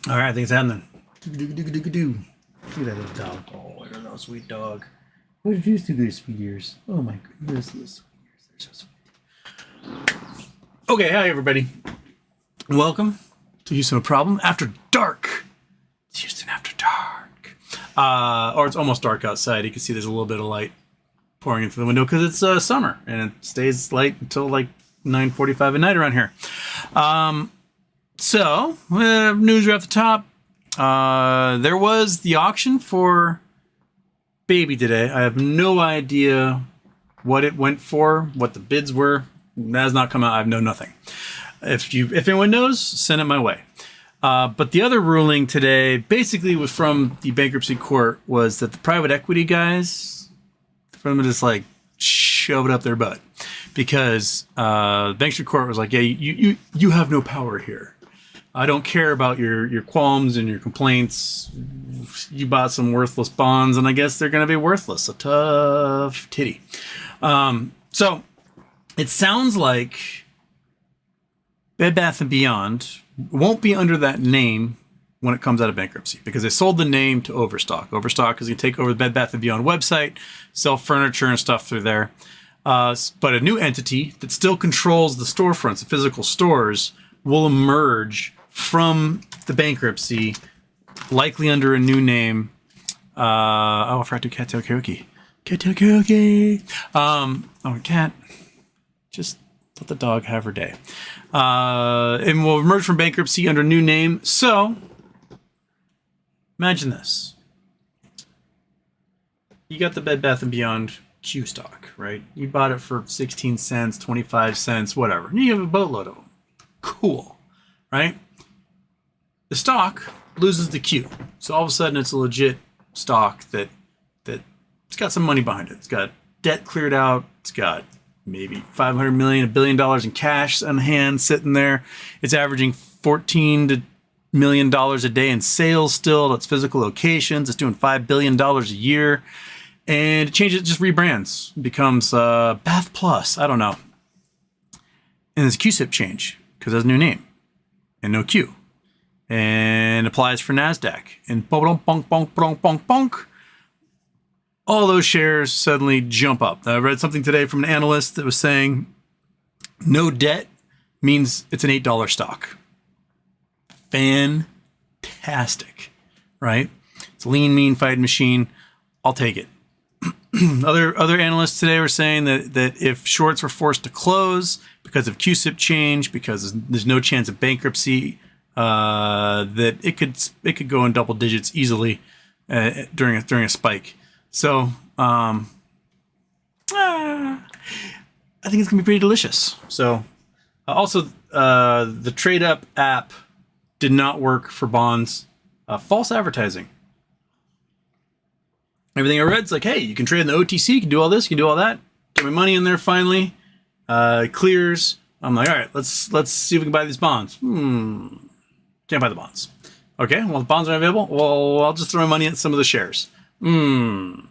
All right, I think it's happening. Do. Look at that little dog. Oh, look at that sweet dog. What did you do to these sweet ears? Oh my goodness, those sweet ears. They're so sweet. Okay, hi everybody. Welcome to Houston, a Problem After Dark. It's Houston After Dark. Or it's almost dark outside. You can see there's a little bit of light pouring into the window because it's summer and it stays light until like 9:45 at night around here. So, news right off the top. There was the auction for Baby today. I have no idea what it went for, what the bids were. That has not come out. I know nothing. If anyone knows, send it my way. But the other ruling today basically was from the bankruptcy court was that the private equity guys, for them to just like shove it up their butt because the bankruptcy court was like, yeah, you have no power here. I don't care about your qualms and your complaints. You bought some worthless bonds, and I guess they're going to be worthless. A tough titty. So it sounds like Bed Bath & Beyond won't be under that name when it comes out of bankruptcy because they sold the name to Overstock. Overstock is going to take over the Bed Bath & Beyond website, sell furniture and stuff through there. But a new entity that still controls the storefronts, the physical stores, will emerge from the bankruptcy, likely under a new name. I forgot to cattail karaoke. Cattail karaoke. Cat. Just let the dog have her day. And will emerge from bankruptcy under a new name. So, imagine this. You got the Bed Bath & Beyond Q stock, right? You bought it for 16 cents, 25 cents, whatever. And you have a boatload of them. Cool, right? The stock loses the Q. So all of a sudden it's a legit stock that it's got some money behind it. It's got debt cleared out. It's got maybe $500 million, $1 billion in cash on hand sitting there. It's averaging $14 million a day in sales still. That's physical locations. It's doing $5 billion a year. And it changes, just rebrands. It becomes Bath Plus. I don't know. And there's a cusip change because it has a new name and no Q. And applies for NASDAQ. And bonk, bonk, bonk, bonk, bonk, bonk. All those shares suddenly jump up. I read something today from an analyst that was saying no debt means it's an $8 stock. Fantastic, right? It's a lean, mean fighting machine. I'll take it. Other analysts today were saying that if shorts were forced to close because of cusip change, because there's no chance of bankruptcy, that it could go in double digits easily during a spike. So I think it's gonna be pretty delicious. So also the Trade Up app did not work for bonds. False advertising. Everything I read is like, hey, you can trade in the OTC, you can do all this, you can do all that. Get my money in there finally. It clears. I'm like, all right, let's see if we can buy these bonds. Can't buy the bonds. Okay, well, the bonds aren't available. Well, I'll just throw my money at some of the shares. You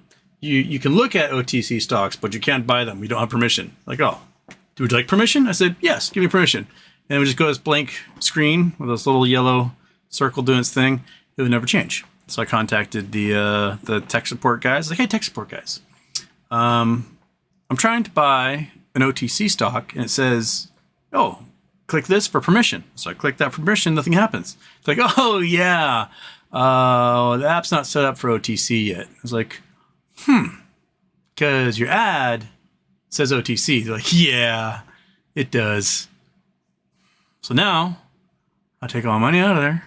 can look at OTC stocks, but you can't buy them. We don't have permission. Like, oh, would you like permission? I said, yes, give me permission. And it would just go this blank screen with this little yellow circle doing its thing. It would never change. So I contacted the tech support guys. I was like, hey, tech support guys, I'm trying to buy an OTC stock, and it says, oh, click this for permission. So I click that for permission, nothing happens. It's like, oh, yeah, the app's not set up for OTC yet. I was like, because your ad says OTC. They're like, yeah, it does. So now I take all my money out of there,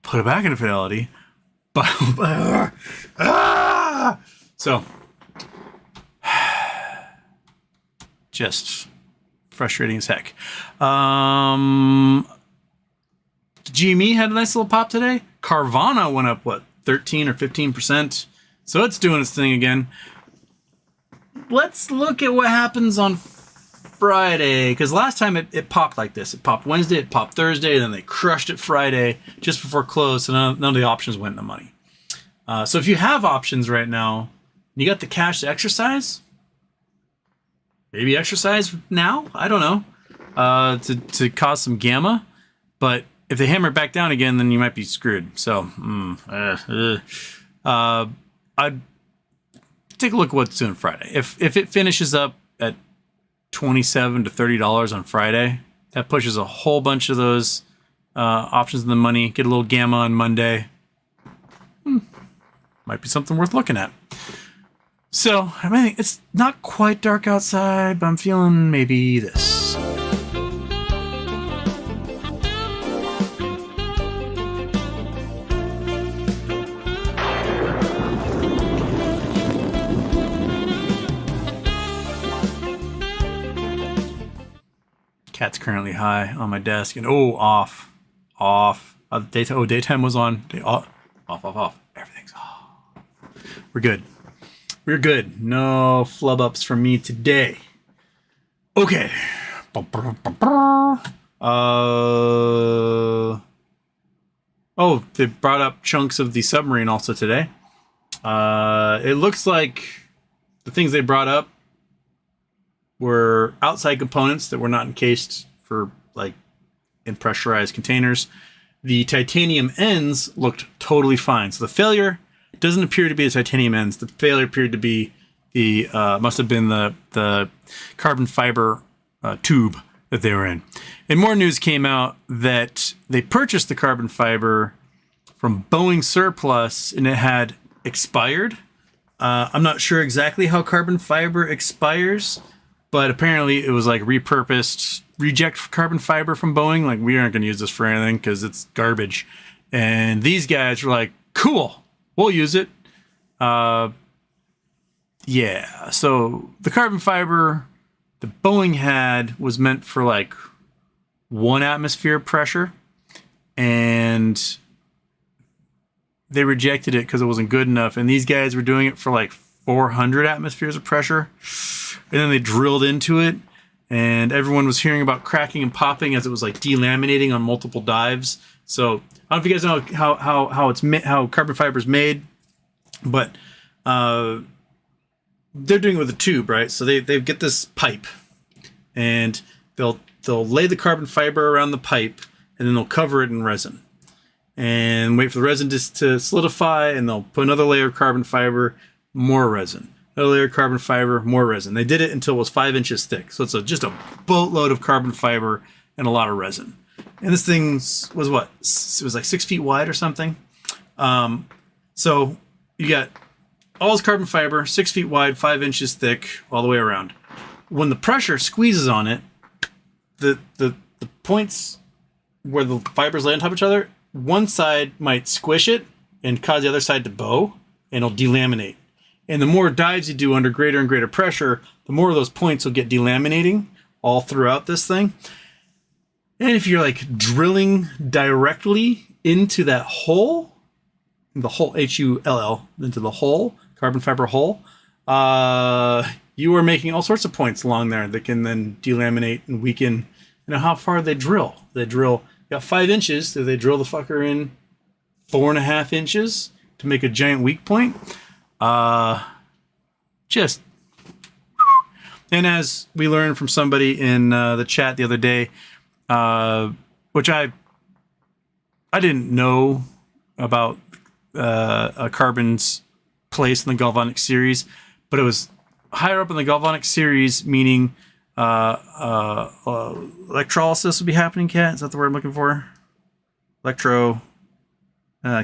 put it back into Fidelity. So, just frustrating as heck. GME had a nice little pop today. Carvana went up, 13 or 15%. So it's doing its thing again. Let's look at what happens on Friday, because last time it popped like this. It popped Wednesday, it popped Thursday, and then they crushed it Friday just before close, so none of the options went in the money. So if you have options right now, and you got the cash to exercise, maybe exercise now. I don't know, to cause some gamma, but if they hammer it back down again, then you might be screwed. So I'd take a look at what's doing Friday. If it finishes up at $27 to $30 on Friday, that pushes a whole bunch of those options in the money. Get a little gamma on Monday. Might be something worth looking at. So, I mean, it's not quite dark outside, but I'm feeling maybe this. Cat's currently high on my desk, and off. Daytime was on. Off. Everything's off. We're good. No flub ups from me today. Okay. They brought up chunks of the submarine also today. It looks like the things they brought up were outside components that were not encased for like in pressurized containers. The titanium ends looked totally fine. So the failure doesn't appear to be the titanium ends. The failure appeared to be the must have been the carbon fiber tube that they were in. And more news came out that they purchased the carbon fiber from Boeing surplus and it had expired. I'm not sure exactly how carbon fiber expires, but apparently it was like repurposed reject carbon fiber from Boeing. Like, we aren't going to use this for anything because it's garbage. And these guys were like, cool, we'll use it. Yeah. So the carbon fiber that Boeing had was meant for like 1 atmosphere pressure. And they rejected it because it wasn't good enough. And these guys were doing it for like 400 atmospheres of pressure. And then they drilled into it, and everyone was hearing about cracking and popping as it was like delaminating on multiple dives. So I don't know if you guys know how carbon fiber is made, but they're doing it with a tube, right? So they get this pipe, and they'll lay the carbon fiber around the pipe, and then they'll cover it in resin, and wait for the resin to solidify, and they'll put another layer of carbon fiber, more resin. Another layer of carbon fiber, more resin. They did it until it was 5 inches thick. So it's just a boatload of carbon fiber and a lot of resin. And this thing was what? It was like 6 feet wide or something. So you got all this carbon fiber, 6 feet wide, 5 inches thick, all the way around. When the pressure squeezes on it, the points where the fibers lay on top of each other, one side might squish it and cause the other side to bow, and it'll delaminate. And the more dives you do under greater and greater pressure, the more of those points will get delaminating all throughout this thing. And if you're like drilling directly into that hole, the hole, Hull, into the hole, carbon fiber hole, you are making all sorts of points along there that can then delaminate and weaken. You know how far they drill? They got 5 inches, so they drill the fucker in 4.5 inches to make a giant weak point. And as we learned from somebody in the chat the other day, which I didn't know about a carbon's place in the galvanic series, but it was higher up in the galvanic series, meaning electrolysis would be happening. Cat, is that the word I'm looking for?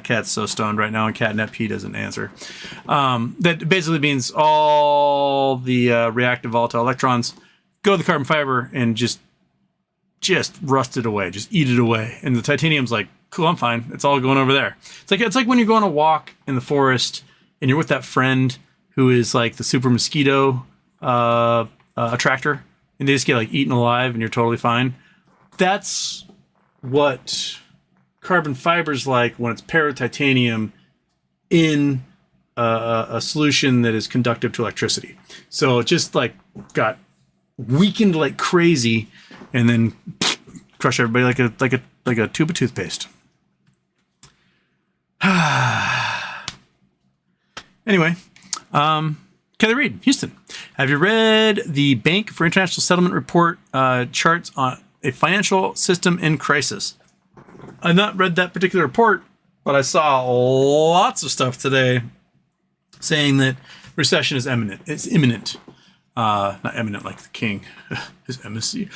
Cat's so stoned right now, and CatNetP doesn't answer. That basically means all the reactive volatile electrons go to the carbon fiber and just rust it away, just eat it away. And the titanium's like, cool, I'm fine. It's all going over there. It's like when you're going to walk in the forest and you're with that friend who is like the super mosquito attractor, and they just get like eaten alive, and you're totally fine. That's what carbon fiber's like when it's paired with titanium in a solution that is conductive to electricity. So it just like got weakened like crazy, and then crush everybody like a tube of toothpaste. Anyway, Kelly Reed, Houston. Have you read the Bank for International Settlement report charts on a financial system in crisis? I've not read that particular report, but I saw lots of stuff today saying that recession is imminent. It's imminent. Not eminent like the king, his embassy.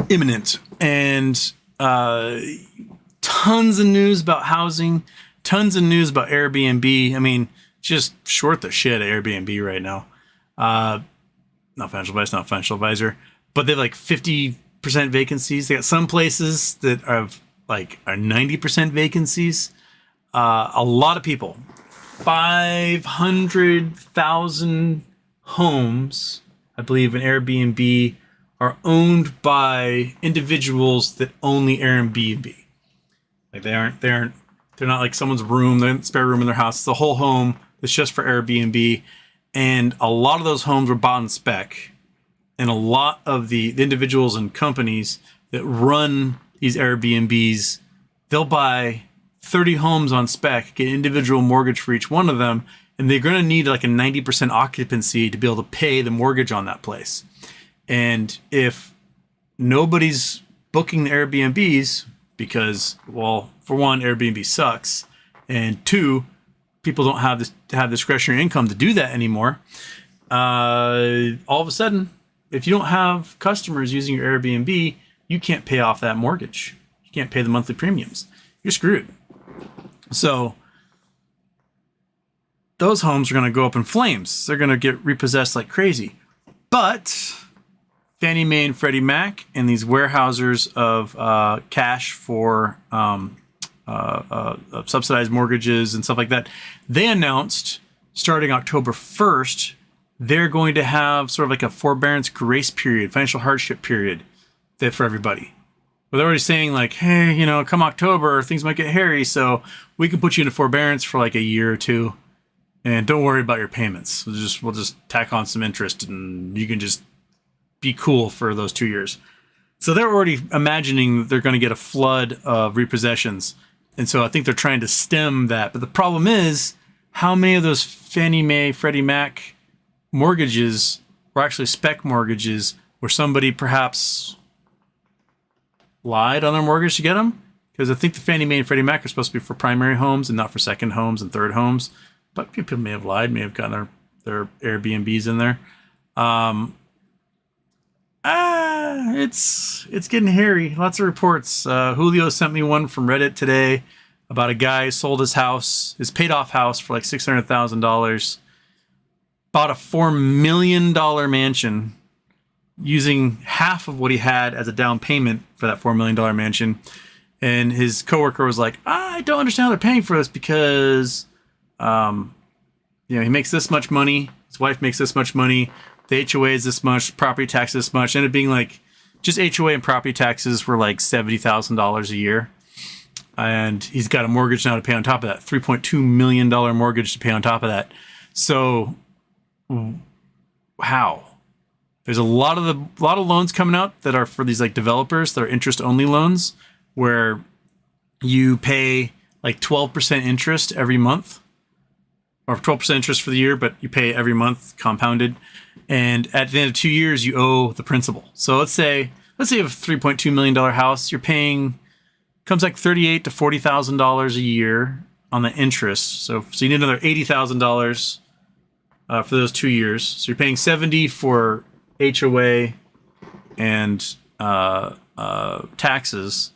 Imminent. And tons of news about housing, tons of news about Airbnb. I mean, just short the shit at Airbnb right now. Not financial advisor, but they have like 50% vacancies. They got some places that are 90% vacancies. A lot of people, 500,000 homes, I believe, in Airbnb are owned by individuals that own the Airbnb. Like they're not like someone's room, they're in spare room in their house. It's the whole home that's just for Airbnb. And a lot of those homes were bought in spec. And a lot of the individuals and companies that run these Airbnbs, they'll buy 30 homes on spec, get individual mortgage for each one of them, and they're going to need like a 90% occupancy to be able to pay the mortgage on that place. And if nobody's booking the Airbnbs because, well, for one, Airbnb sucks, and two, people don't have discretionary income to do that anymore. All of a sudden, if you don't have customers using your Airbnb, you can't pay off that mortgage. You can't pay the monthly premiums. You're screwed. So those homes are going to go up in flames. They're going to get repossessed like crazy. But Fannie Mae and Freddie Mac and these warehousers of cash for subsidized mortgages and stuff like that, they announced starting October 1st, they're going to have sort of like a forbearance grace period, financial hardship period for everybody. But they're already saying like, hey, come October, things might get hairy, so we can put you into forbearance for like a year or two, and don't worry about your payments. We'll just tack on some interest, and you can just be cool for those 2 years. So they're already imagining that they're going to get a flood of repossessions. And so I think they're trying to stem that. But the problem is, how many of those Fannie Mae, Freddie Mac mortgages were actually spec mortgages where somebody perhaps lied on their mortgage to get them? Because I think the Fannie Mae and Freddie Mac are supposed to be for primary homes and not for second homes and third homes. But people may have lied, may have gotten their Airbnbs in there. It's getting hairy. Lots of reports. Julio sent me one from Reddit today about a guy who sold his paid off house for like $600,000, bought a $4 million mansion using half of what he had as a down payment for that $4 million mansion. And his coworker was like, I don't understand how they're paying for this because, he makes this much money. His wife makes this much money. The HOA is this much, property tax this much. Ended up being like, just HOA and property taxes were like $70,000 a year. And he's got a mortgage now to pay on top of that, $3.2 million mortgage to pay on top of that. So how? There's a lot of loans coming out that are for these like developers that are interest only loans where you pay like 12% interest every month, or 12% interest for the year, but you pay every month compounded. And at the end of 2 years, you owe the principal. So let's say you have a $3.2 million house, you're paying, comes like $38,000 to $40,000 a year on the interest. So you need another $80,000 for those 2 years. So you're paying $70,000 for HOA and taxes,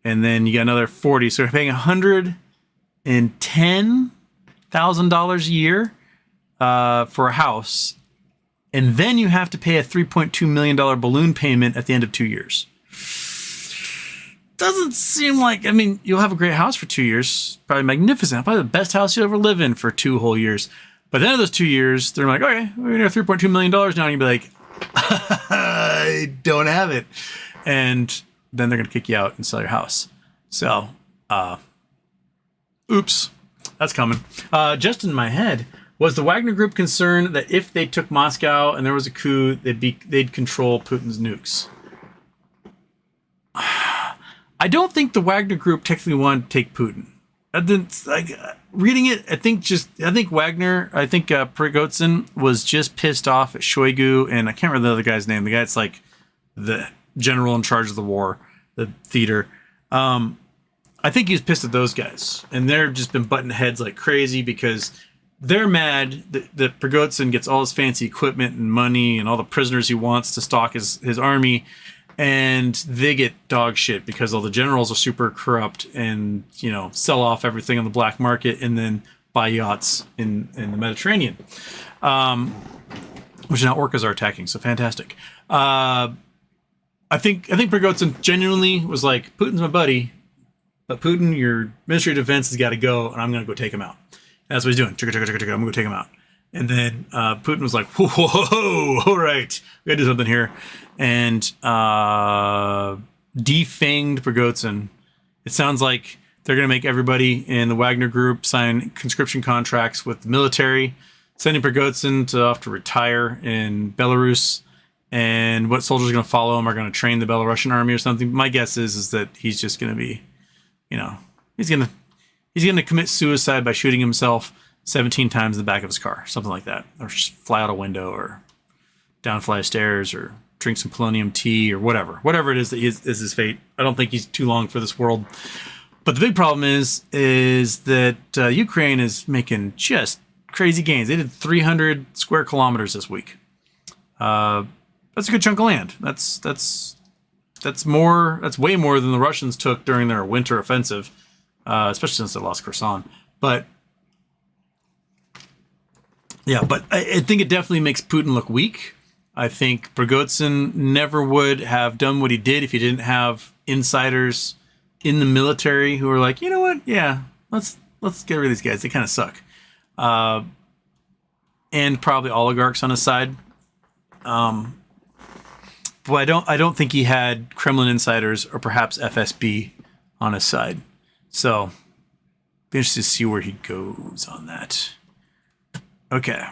and then you got another $40,000. So you're paying $110,000 a year for a house, and then you have to pay a $3.2 million balloon payment at the end of 2 years. Doesn't seem like, you'll have a great house for 2 years, probably magnificent, probably the best house you'll ever live in for 2 whole years. But at the end of those 2 years, they're like, okay, we're gonna have $3.2 million now, and you'll be like, I don't have it. And then they're going to kick you out and sell your house. So, oops, that's coming. Just in my head, was the Wagner Group concerned that if they took Moscow and there was a coup, they'd control Putin's nukes? I don't think the Wagner Group technically wanted to take Putin. Reading it, I think Prigozhin was just pissed off at Shoigu, and I can't remember the other guy's name. The guy that's like the general in charge of the war, the theater. I think he's pissed at those guys, and they're just been butting heads like crazy because they're mad that Prigozhin gets all his fancy equipment and money and all the prisoners he wants to stock his army, and they get dog shit because all the generals are super corrupt and, you know, sell off everything on the black market and then buy yachts in the Mediterranean, which now orcas are attacking. So fantastic. I think Prigozhin genuinely was like, Putin's my buddy, but Putin, your Ministry of Defense has got to go, and I'm going to go take him out. And that's what he's doing. I'm going to go take him out. And then Putin was like, whoa, all right, we got to do something here. And defanged Prigozhin. It sounds like they're going to make everybody in the Wagner group sign conscription contracts with the military, sending Prigozhin off to retire in Belarus. And what soldiers are going to follow him are going to train the Belarusian army or something. My guess is that he's just going to be, you know, he's going to commit suicide by shooting himself 17 times in the back of his car, something like that, or just fly out a window, or down a flight of stairs, or drink some polonium tea, or whatever it is that is his fate. I don't think he's too long for this world. But the big problem is that Ukraine is making just crazy gains. They did 300 square kilometers this week. That's a good chunk of land. That's way more than the Russians took during their winter offensive, especially since they lost Kherson. But yeah, but I think it definitely makes Putin look weak. I think Prigozhin never would have done what he did if he didn't have insiders in the military who were like, you know what? Yeah, let's get rid of these guys. They kind of suck. And probably oligarchs on his side. But I don't think he had Kremlin insiders or perhaps FSB on his side. So be interested to see where he goes on that. Okay.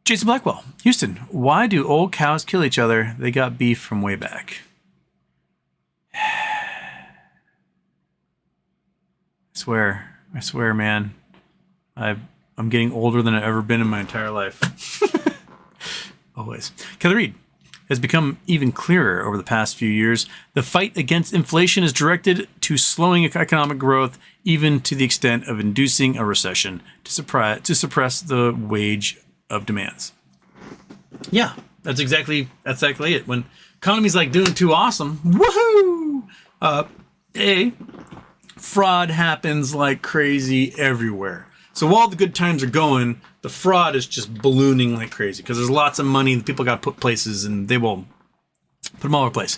Jason Blackwell, Houston. Why do old cows kill each other? They got beef from way back. I swear, man. I'm getting older than I've ever been in my entire life. Always. Kelly Reed. Has become even clearer over the past few years. The fight against inflation is directed to slowing economic growth, even to the extent of inducing a recession to suppress the wage of demands. Yeah, that's exactly it. When economy's like doing too awesome, woohoo! Fraud happens like crazy everywhere. So while the good times are going, the fraud is just ballooning like crazy because there's lots of money that people got to put places, and they will put them all over place.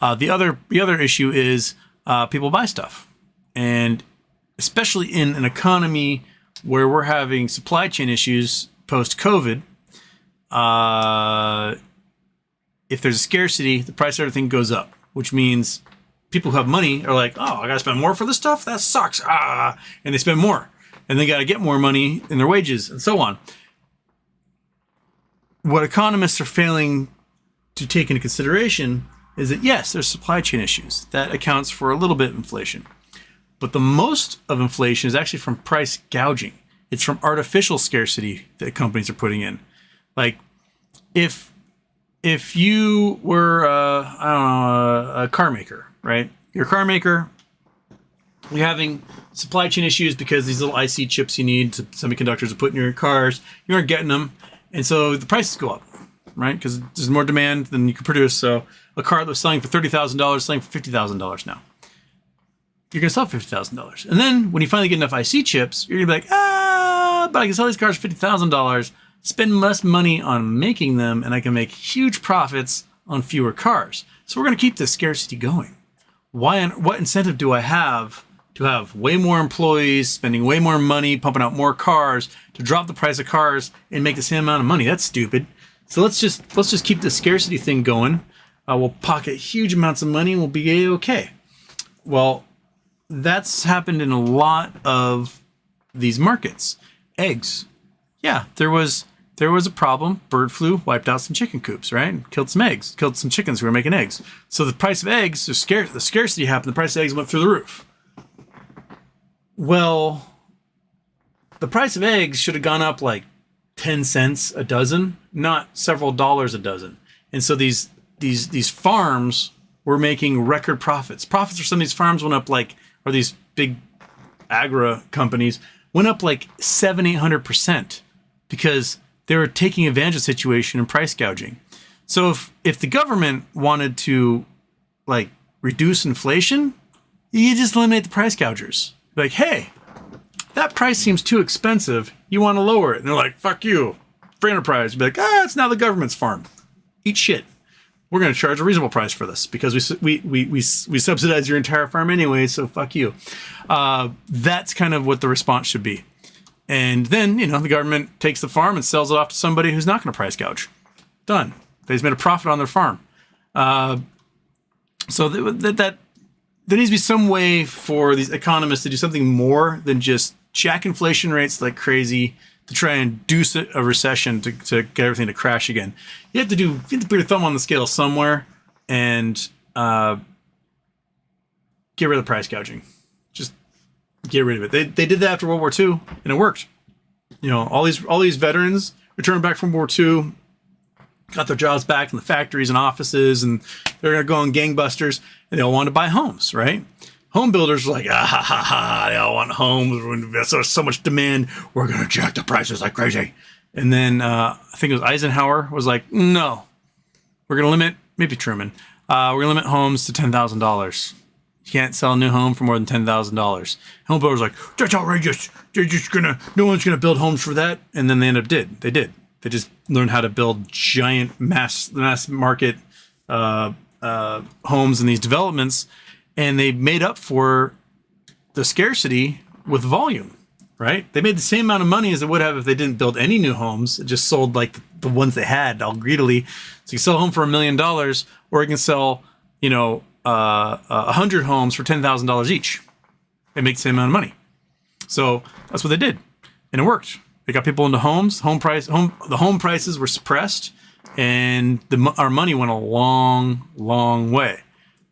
The other issue is people buy stuff, and especially in an economy where we're having supply chain issues post-COVID, if there's a scarcity, the price of everything goes up, which means people who have money are like, oh, I got to spend more for this stuff? That sucks. And they spend more. And they got to get more money in their wages and so on. What economists are failing to take into consideration is that, yes, there's supply chain issues. That accounts for a little bit of inflation. But the most of inflation is actually from price gouging. It's from artificial scarcity that companies are putting in. Like, if you were, a car maker, right? You're a car maker. You're having supply chain issues because these little IC chips you need to semiconductors to put in your cars, you aren't getting them. And so the prices go up, right? Because there's more demand than you can produce. So a car that was selling for $30,000 is selling for $50,000 now. You're going to sell $50,000. And then when you finally get enough IC chips, you're going to be like, but I can sell these cars for $50,000, spend less money on making them, and I can make huge profits on fewer cars. So we're going to keep this scarcity going. What incentive do I have to have way more employees, spending way more money, pumping out more cars, to drop the price of cars and make the same amount of money? That's stupid. So let's just keep the scarcity thing going. We'll pocket huge amounts of money and we'll be okay. Well, that's happened in a lot of these markets. Eggs. Yeah, there was a problem. Bird flu wiped out some chicken coops, right? Killed some eggs, killed some chickens who were making eggs. So the price of eggs, the scarcity happened. The price of eggs went through the roof. Well, the price of eggs should have gone up like 10 cents a dozen, not several dollars a dozen. And so these farms were making record profits. Profits for some of these farms went up like, or these big agri companies went up like 700-800% because they were taking advantage of the situation and price gouging. So if the government wanted to like reduce inflation, you just eliminate the price gougers. Like, hey, that price seems too expensive. You want to lower it. And they're like, fuck you. Free enterprise. Be like, it's now the government's farm. Eat shit. We're going to charge a reasonable price for this because we subsidize your entire farm anyway, so fuck you. That's kind of what the response should be. And then, the government takes the farm and sells it off to somebody who's not going to price gouge. Done. They just made a profit on their farm. So that there needs to be some way for these economists to do something more than just jack inflation rates like crazy to try and induce a recession to get everything to crash again. You have to put your thumb on the scale somewhere and get rid of the price gouging. Just get rid of it. They did that after World War II and it worked. All these veterans returned back from World War II, got their jobs back in the factories and offices, and they're going to go on gangbusters, and they all want to buy homes, right? Home builders are like, they all want homes. There's so much demand. We're going to jack the prices like crazy. And then I think it was Eisenhower was like, no, we're going to limit, maybe Truman, we're going to limit homes to $10,000. You can't sell a new home for more than $10,000. Home builders are like, that's outrageous. No one's going to build homes for that. And then they did. They just learned how to build giant mass market homes in these developments, and they made up for the scarcity with volume, right? They made the same amount of money as they would have if they didn't build any new homes. It just sold like the ones they had all greedily. So you can sell a home for $1 million, or you can sell, 100 homes for $10,000 each. They make the same amount of money. So that's what they did, and it worked. They got people into homes. The home prices were suppressed, and our money went a long, long way.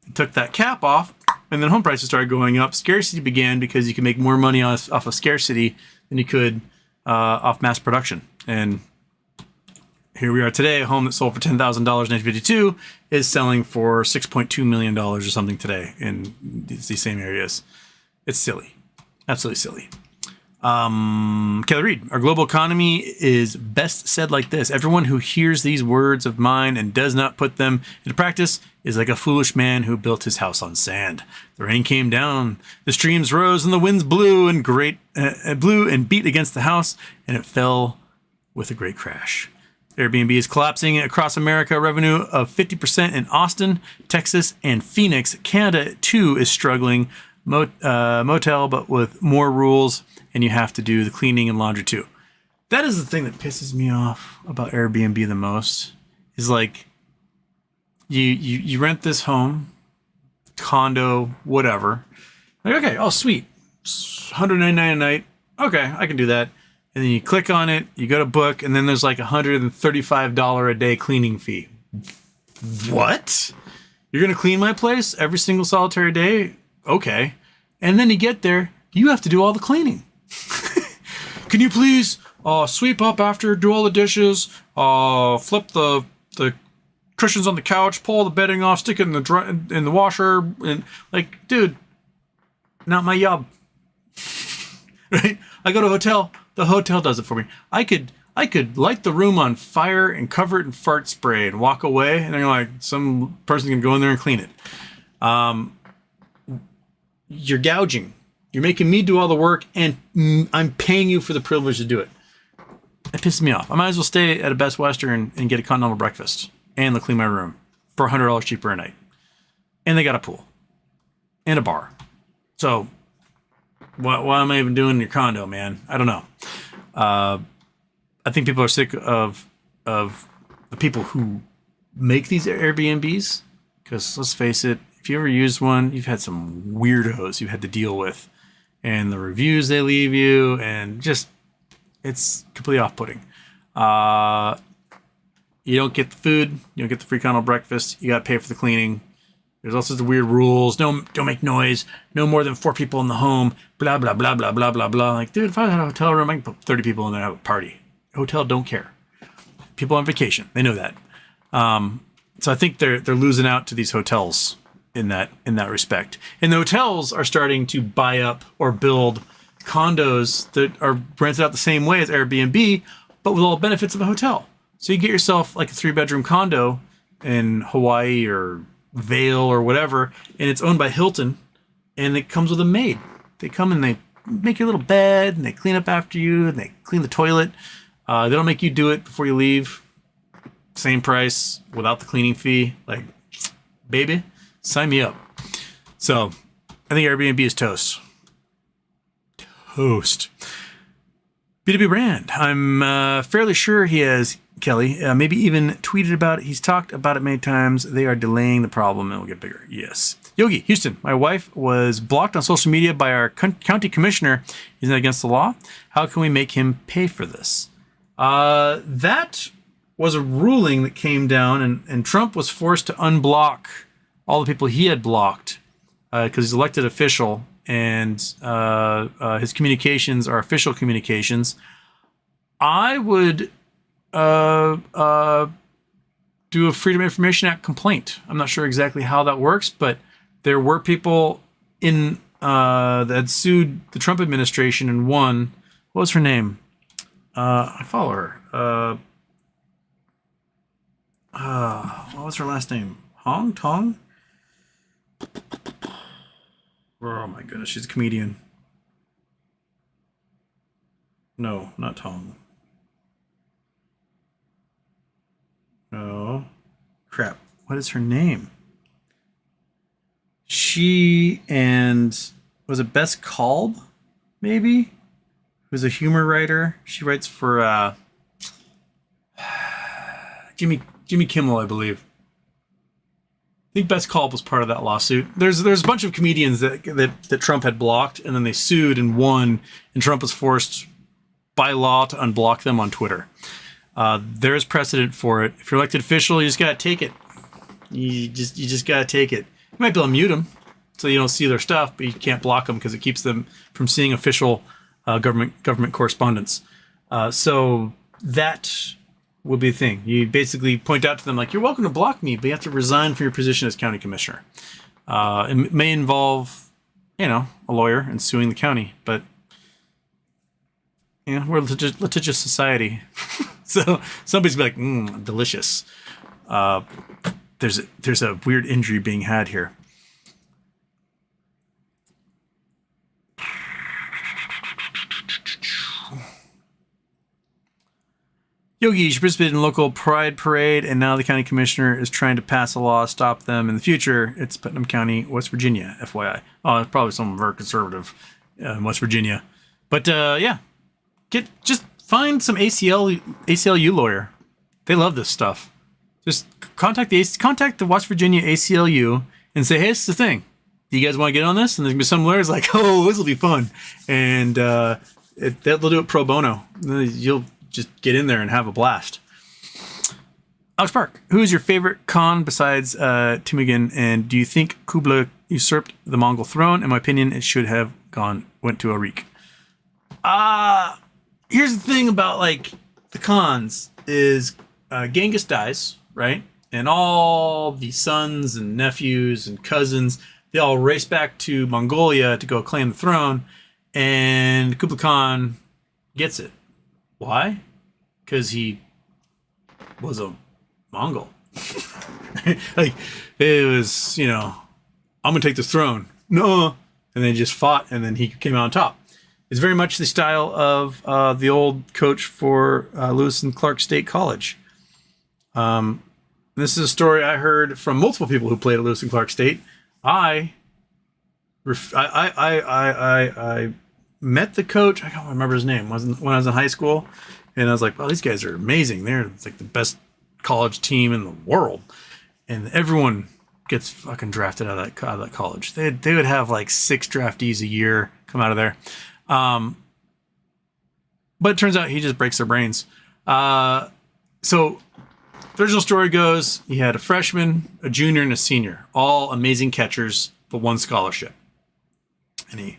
They took that cap off, and then home prices started going up. Scarcity began because you could make more money off of scarcity than you could off mass production. And here we are today. A home that sold for $10,000 in 1952 is selling for $6.2 million or something today in these same areas. It's silly. Absolutely silly. Kelly Reed, our global economy is best said like this: everyone who hears these words of mine and does not put them into practice is like a foolish man who built his house on sand. The rain came down, the streams rose, and the winds blew and beat against the house, and it fell with a great crash. Airbnb is collapsing across America. Revenue of 50% in Austin, Texas, and Phoenix. Canada too is struggling. Motel, but with more rules, and you have to do the cleaning and laundry too. That is the thing that pisses me off about Airbnb the most. Is like you rent this home, condo, whatever. Like, okay, oh sweet, $199 a night. Okay, I can do that. And then you click on it, you go to book, and then there's like $135 a day cleaning fee. What? You're gonna clean my place every single solitary day? Okay. And then you get there, you have to do all the cleaning. Can you please sweep up after, do all the dishes, flip the cushions on the couch, pull all the bedding off, stick it in the washer, and like, dude, not my job. Right? I go to a hotel, the hotel does it for me. I could light the room on fire and cover it in fart spray and walk away, and then like some person can go in there and clean it. You're gouging. You're making me do all the work, and I'm paying you for the privilege to do it. That pisses me off. I might as well stay at a Best Western and get a continental breakfast, and they'll clean my room for $100 cheaper a night. And they got a pool and a bar. So why am I even doing your condo, man? I don't know. I think people are sick of the people who make these Airbnbs, because let's face it, if you ever used one, you've had some weirdos you've had to deal with, and the reviews they leave you, and just, it's completely off-putting. You don't get the food, you don't get the free continental breakfast, you got to pay for the cleaning. There's all sorts of weird rules. No, don't make noise. No more than 4 people in the home. Blah, blah, blah, blah, blah, blah, blah. Like, dude, if I had a hotel room, I can put 30 people in there and have a party. Hotel don't care. People on vacation, they know that. So I think they're losing out to these hotels in that respect. And the hotels are starting to buy up or build condos that are rented out the same way as Airbnb, but with all the benefits of a hotel. So you get yourself like a 3-bedroom condo in Hawaii or Vail or whatever, and it's owned by Hilton, and it comes with a maid. They come and they make your little bed, and they clean up after you, and they clean the toilet. They don't make you do it before you leave. Same price without the cleaning fee. Like, baby, sign me up. So I think Airbnb is toast. Toast. B2B brand. I'm fairly sure he has, Kelly, maybe even tweeted about it. He's talked about it many times. They are delaying the problem and it will get bigger. Yes. Yogi, Houston. My wife was blocked on social media by our county commissioner. Isn't that against the law? How can we make him pay for this? That was a ruling that came down, and Trump was forced to unblock all the people he had blocked because he's elected official, and his communications are official communications. I would do a Freedom of Information Act complaint. I'm not sure exactly how that works, but there were people in that had sued the Trump administration and won. What was her name? I follow her. What was her last name? Tong? Oh my goodness, she's a comedian. No, not Tong. No. Crap. What is her name? She and was it Bess Kalb? Maybe? Who's a humor writer. She writes for Jimmy Kimmel, I believe. I think Bess Kalb was part of that lawsuit. There's a bunch of comedians that Trump had blocked, and then they sued and won, and Trump was forced by law to unblock them on Twitter. There is precedent for it. If you're elected official, you just gotta take it. You just gotta take it. You might be able to mute them so you don't see their stuff, but you can't block them because it keeps them from seeing official government correspondence. So that will be the thing. You basically point out to them, like, you're welcome to block me, but you have to resign from your position as county commissioner. It may involve, a lawyer and suing the county, but we're a litigious society. So somebody's be like, delicious. There's a weird injury being had here. Yogi, she participated in local pride parade, and now the county commissioner is trying to pass a law to stop them in the future. It's Putnam County, West Virginia, FYI. Oh, it's probably someone very conservative in West Virginia. But just find some ACLU lawyer. They love this stuff. Just contact the West Virginia ACLU and say, hey, this is the thing. Do you guys want to get on this? And there's going to be some lawyers like, oh, this will be fun. And they'll do it pro bono. You'll just get in there and have a blast. Alex Park, who is your favorite Khan besides Temujin? And do you think Kublai usurped the Mongol throne? In my opinion, it should have went to Arik. Here's the thing about the Khans is Genghis dies, right? And all the sons and nephews and cousins, they all race back to Mongolia to go claim the throne. And Kublai Khan gets it. Why? Because he was a Mongol. It was, I'm going to take the throne. No. And they just fought, and then he came out on top. It's very much the style of the old coach for Lewis and Clark State College. This is a story I heard from multiple people who played at Lewis and Clark State. I met the coach. I can't remember his name. When I was in high school, and I was like, "Well, these guys are amazing. They're like the best college team in the world." And everyone gets fucking drafted out of that college. They would have 6 draftees a year come out of there. But it turns out he just breaks their brains. So the original story goes, he had a freshman, a junior, and a senior, all amazing catchers, but one scholarship. And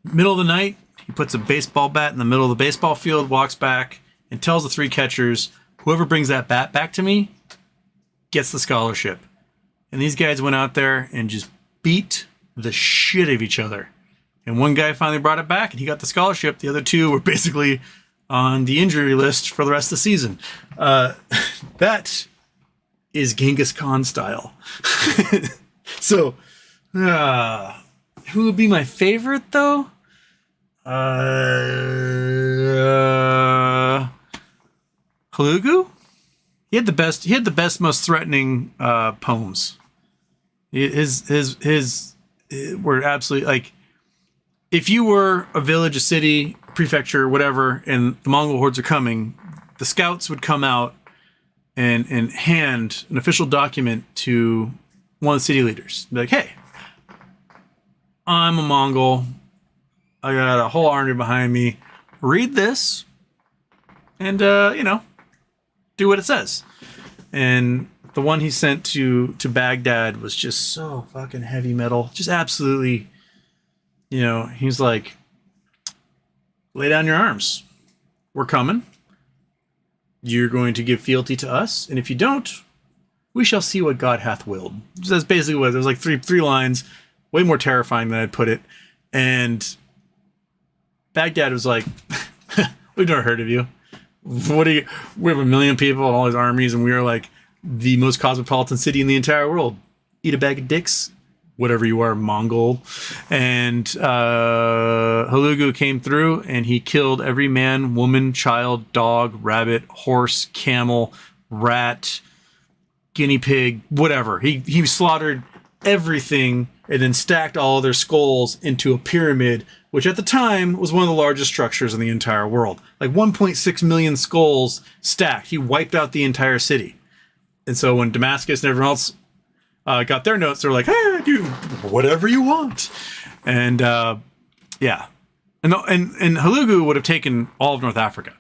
middle of the night, he puts a baseball bat in the middle of the baseball field, walks back, and tells the 3 catchers, whoever brings that bat back to me gets the scholarship. And these guys went out there and just beat the shit out of each other. And one guy finally brought it back, and he got the scholarship. The other 2 were basically on the injury list for the rest of the season. That is Genghis Khan style. So, who would be my favorite, though? Telugu? He had the best, most threatening poems. His were absolutely like, if you were a village, a city, prefecture, whatever, and the Mongol hordes are coming, the scouts would come out and hand an official document to one of the city leaders. Be like, hey, I'm a Mongol. I got a whole army behind me. Read this and, do what it says. And the one he sent to Baghdad was just so fucking heavy metal. Just absolutely, he's like, lay down your arms. We're coming. You're going to give fealty to us. And if you don't, we shall see what God hath willed. So that's basically what there's like three lines, way more terrifying than I'd put it. And Baghdad was like, we've never heard of you. We have 1 million people and all these armies, and we are like the most cosmopolitan city in the entire world. Eat a bag of dicks, whatever you are, Mongol. And Telugu came through, and he killed every man, woman, child, dog, rabbit, horse, camel, rat, guinea pig, whatever. He slaughtered everything and then stacked all of their skulls into a pyramid, which at the time was one of the largest structures in the entire world. Like 1.6 million skulls stacked. He wiped out the entire city. And so when Damascus and everyone else got their notes, they were like, hey, do whatever you want. And yeah. And Telugu would have taken all of North Africa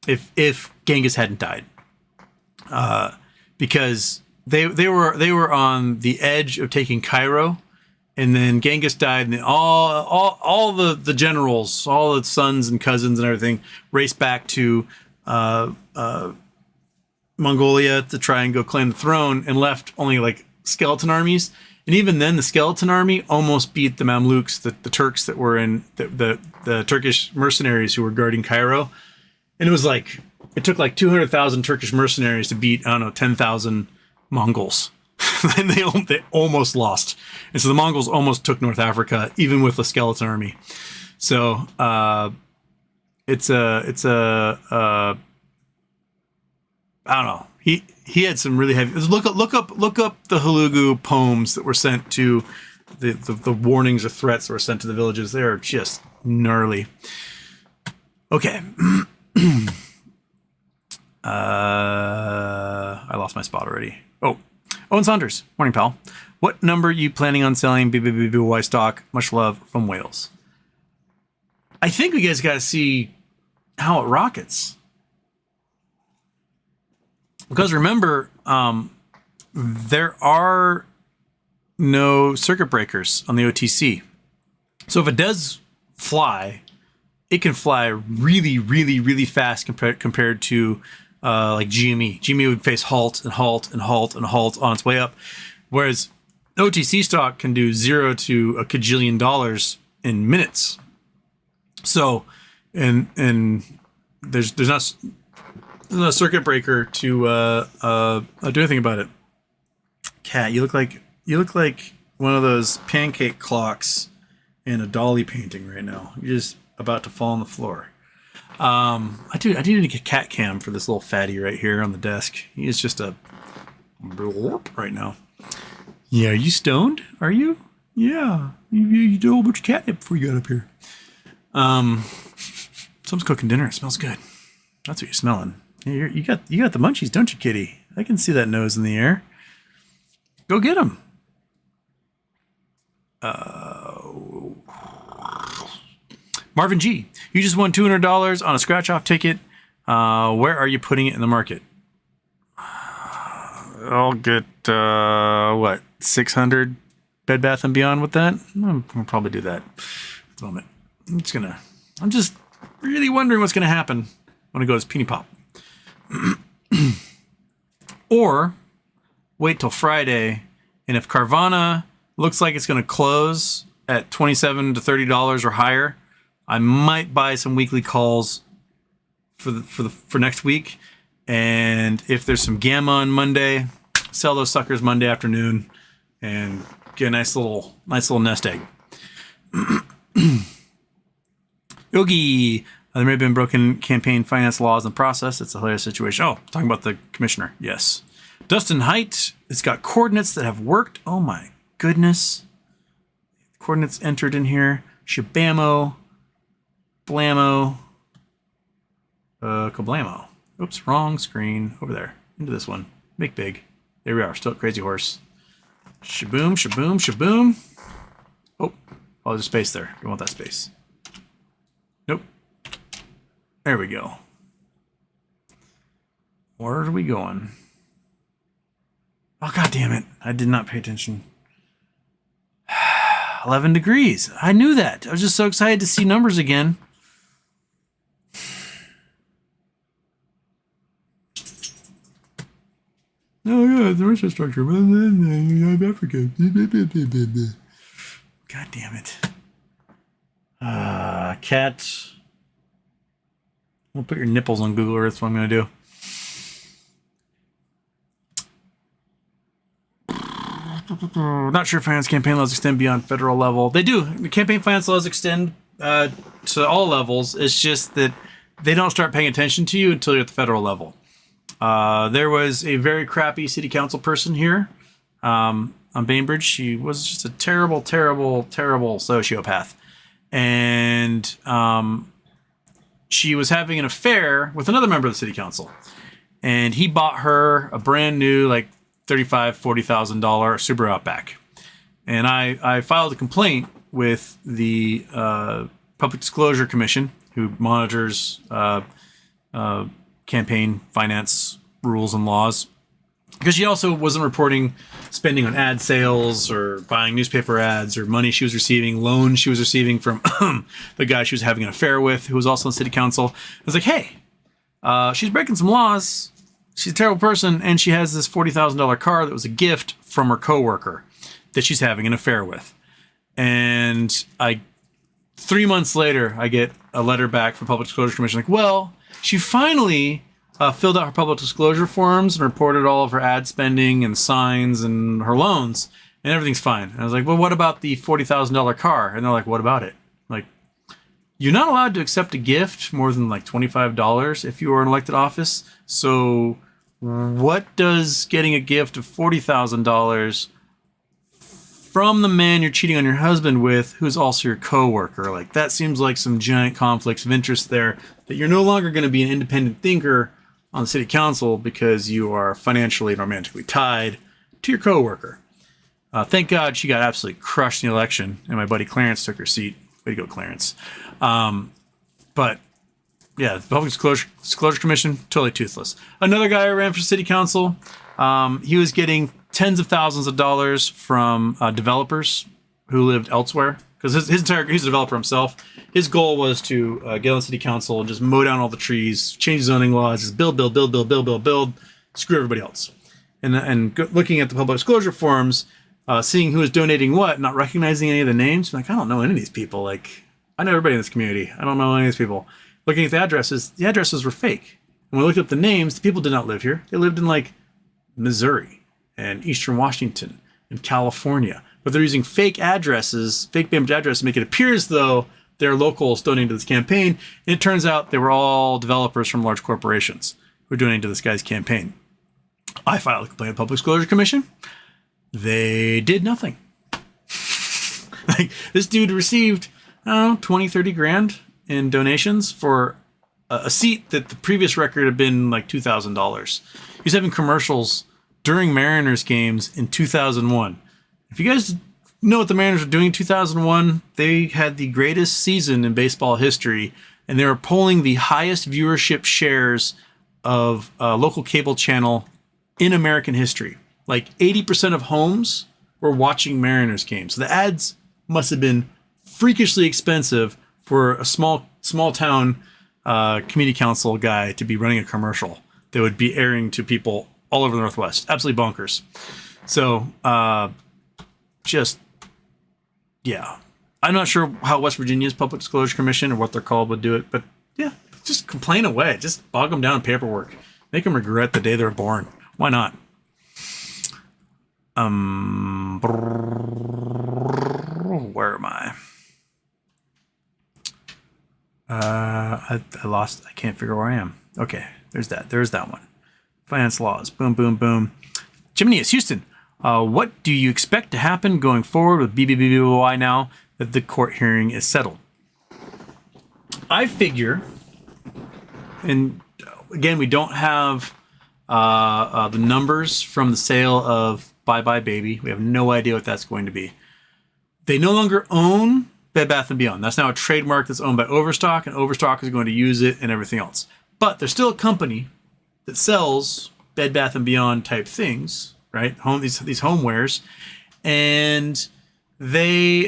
if Genghis hadn't died. Because they were on the edge of taking Cairo. And then Genghis died, and then all the generals, all the sons and cousins and everything raced back to Mongolia to try and go claim the throne, and left only like skeleton armies. And even then, the skeleton army almost beat the Mamluks, the Turks that were in the Turkish mercenaries who were guarding Cairo. And it took like 200,000 Turkish mercenaries to beat, 10,000 Mongols. And they almost lost. And so the Mongols almost took North Africa, even with a skeleton army. So it's a I don't know. He had some really heavy. Look up the Telugu poems that were sent to the warnings or threats that were sent to the villages. They are just gnarly. Okay. I lost my spot already. Oh. Owen Saunders, morning, pal. What number are you planning on selling BBBY stock? Much love from Wales. I think we guys got to see how it rockets. Because remember, there are no circuit breakers on the OTC. So if it does fly, it can fly really, really, really fast compared to like GME. GME would face halt and halt and halt and halt on its way up. Whereas OTC stock can do $0 to a cajillion dollars in minutes. So, and there's not a circuit breaker to do anything about it. Cat, you look like one of those pancake clocks in a Dolly painting right now. You're just about to fall on the floor. I do need to get cat cam for this little fatty right here on the desk. He is just a right now. Yeah, are you stoned? Are you? Yeah. You did a whole bunch of catnip before you got up here. Someone's cooking dinner. It smells good. That's what you're smelling. You got the munchies, don't you, kitty? I can see that nose in the air. Go get him. Marvin G, you just won $200 on a scratch-off ticket. Where are you putting it in the market? I'll get, 600 Bed Bath & Beyond with that? I'll probably do that at the moment. I'm just really wondering what's going to happen when it goes Peony Pop. Or wait till Friday, and if Carvana looks like it's going to close at $27 to $30 or higher, I might buy some weekly calls for next week. And if there's some gamma on Monday, sell those suckers Monday afternoon and get a nice little nest egg. Yogi, there may have been broken campaign finance laws in the process. It's a hilarious situation. Oh, talking about the commissioner. Yes. Dustin Height, it's got coordinates that have worked. Oh my goodness. Coordinates entered in here. Shabamo. Blammo. Kablamo. Oops, wrong screen. Over there. Into this one. Make big. There we are. Still at Crazy Horse. Shaboom, shaboom, shaboom. Oh, there's a space there. Don't want that space. Nope. There we go. Where are we going? Oh, God damn it. I did not pay attention. 11 degrees. I knew that. I was just so excited to see numbers again. Oh, yeah, the restructure. Africa. God damn it. Cat. We'll put your nipples on Google Earth. That's what I'm going to do. Not sure finance campaign laws extend beyond federal level. They do. The campaign finance laws extend to all levels. It's just that they don't start paying attention to you until you're at the federal level. There was a very crappy city council person here on Bainbridge. She was just a terrible, terrible, terrible sociopath. And she was having an affair with another member of the city council. And he bought her a brand new, like, $35,000, $40,000 Subaru Outback. And I filed a complaint with the Public Disclosure Commission, who monitors campaign finance rules and laws, because she also wasn't reporting spending on ad sales or buying newspaper ads or money she was receiving, loans she was receiving from the guy she was having an affair with, who was also in city council. I was like, hey, she's breaking some laws. She's a terrible person, and she has this $40,000 car that was a gift from her coworker that she's having an affair with. And 3 months later, I get a letter back from Public Disclosure Commission, like, well, she finally filled out her public disclosure forms and reported all of her ad spending and signs and her loans, and everything's fine. And I was like, well, what about the $40,000 car? And they're like, what about it? Like, you're not allowed to accept a gift more than like $25 if you are in elected office. So what does getting a gift of $40,000 from the man you're cheating on your husband with, who's also your coworker? Like, that seems like some giant conflicts of interest there, that you're no longer going to be an independent thinker on the city council because you are financially and romantically tied to your coworker. Thank God she got absolutely crushed in the election, and my buddy Clarence took her seat. Way to go, Clarence. But yeah, the Public Disclosure Commission, totally toothless. Another guy who ran for city council, he was getting tens of thousands of dollars from developers who lived elsewhere, because he's a developer himself. His goal was to get on city council and just mow down all the trees, change zoning laws, just build, screw everybody else. And looking at the public disclosure forms, seeing who was donating what, not recognizing any of the names, like, I don't know any of these people. Like, I know everybody in this community. I don't know any of these people. Looking at the addresses were fake. And when we looked up the names, the people did not live here. They lived in like Missouri and Eastern Washington and California. But they're using fake addresses, fake Bainbridge addresses, to make it appear as though they're locals donating to this campaign. And it turns out they were all developers from large corporations who were donating to this guy's campaign. I filed a complaint with the Public Disclosure Commission. They did nothing. Like, this dude received, I don't know, 20, 30 grand in donations for a seat that the previous record had been like $2,000. He was having commercials during Mariners games in 2001. If you guys know what the Mariners were doing in 2001, they had the greatest season in baseball history, and they were polling the highest viewership shares of a local cable channel in American history. Like 80% of homes were watching Mariners games. So the ads must have been freakishly expensive for a small town community council guy to be running a commercial that would be airing to people all over the Northwest. Absolutely bonkers. So yeah. I'm not sure how West Virginia's Public Disclosure Commission or what they're called would do it, but yeah, just complain away. Just bog them down in paperwork. Make them regret the day they were born. Why not? Where am I? I lost. I can't figure where I am. Okay, there's that. There's that one. Finance laws. Boom, boom, boom. Jiminius, Houston. What do you expect to happen going forward with BBBY now that the court hearing is settled? I figure, and again, we don't have the numbers from the sale of Bye Bye Baby. We have no idea what that's going to be. They no longer own Bed Bath & Beyond. That's now a trademark that's owned by Overstock, and Overstock is going to use it and everything else. But there's still a company that sells Bed Bath & Beyond type things, right? These homewares, and they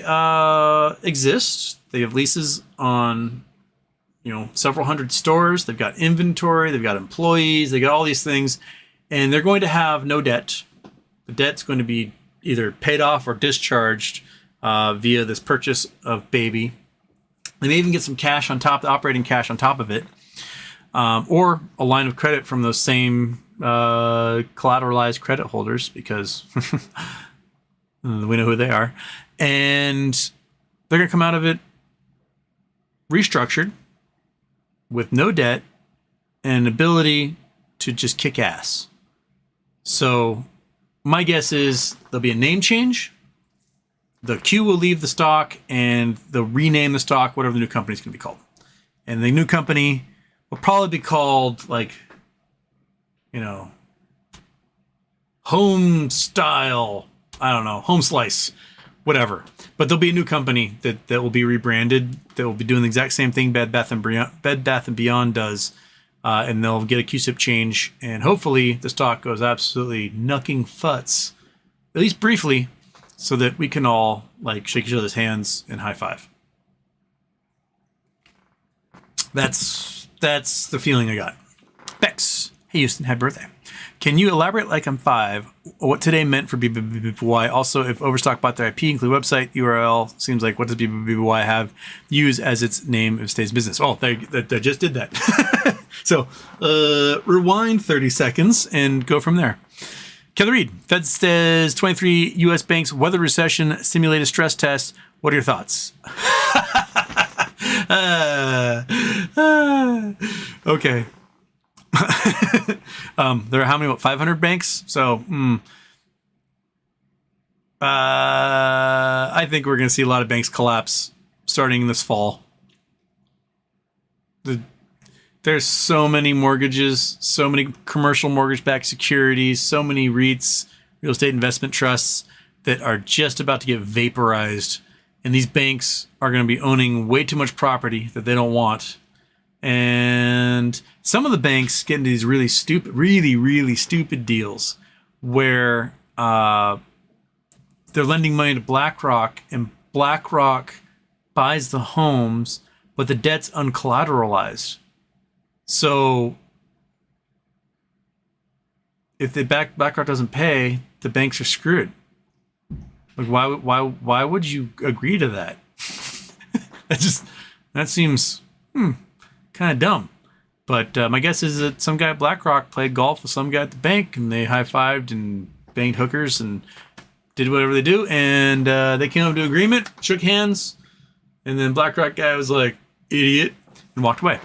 exist. They have leases on, several hundred stores. They've got inventory. They've got employees. They got all these things, and they're going to have no debt. The debt's going to be either paid off or discharged via this purchase of Baby. They may even get some cash on top, the operating cash on top of it, or a line of credit from those same collateralized credit holders, because we know who they are. And they're going to come out of it restructured with no debt and ability to just kick ass. So my guess is there'll be a name change. The Q will leave the stock and they'll rename the stock, whatever the new company's going to be called. And the new company will probably be called Home Style, Home Slice, whatever. But there'll be a new company that will be rebranded, that will be doing the exact same thing Bed Bath & Beyond does. And they'll get a cusip change, and hopefully the stock goes absolutely knucking futz, at least briefly, so that we can all shake each other's hands and high five. That's the feeling I got. Bex, hey Houston, happy birthday. Can you elaborate like I'm 5 what today meant for BBBY? Also, if Overstock bought their IP, include website, URL, seems like what does BBBY have use as its name if it stays business? Oh, they just did that. So rewind 30 seconds and go from there. Kelly Reed, Fed says 23 U.S. banks weather recession, simulated stress test. What are your thoughts? Okay. There are how many? 500 banks? So, I think we're going to see a lot of banks collapse starting this fall. There's so many mortgages, so many commercial mortgage-backed securities, so many REITs, real estate investment trusts, that are just about to get vaporized. And these banks are going to be owning way too much property that they don't want. And some of the banks get into these really stupid deals where they're lending money to BlackRock, and BlackRock buys the homes, but the debt's uncollateralized. So if the BlackRock doesn't pay, the banks are screwed. Why would you agree to that? that seems kind of dumb. But my guess is that some guy at BlackRock played golf with some guy at the bank, and they high-fived and banged hookers and did whatever they do, and they came up to agreement, shook hands, and then BlackRock guy was like, idiot, and walked away.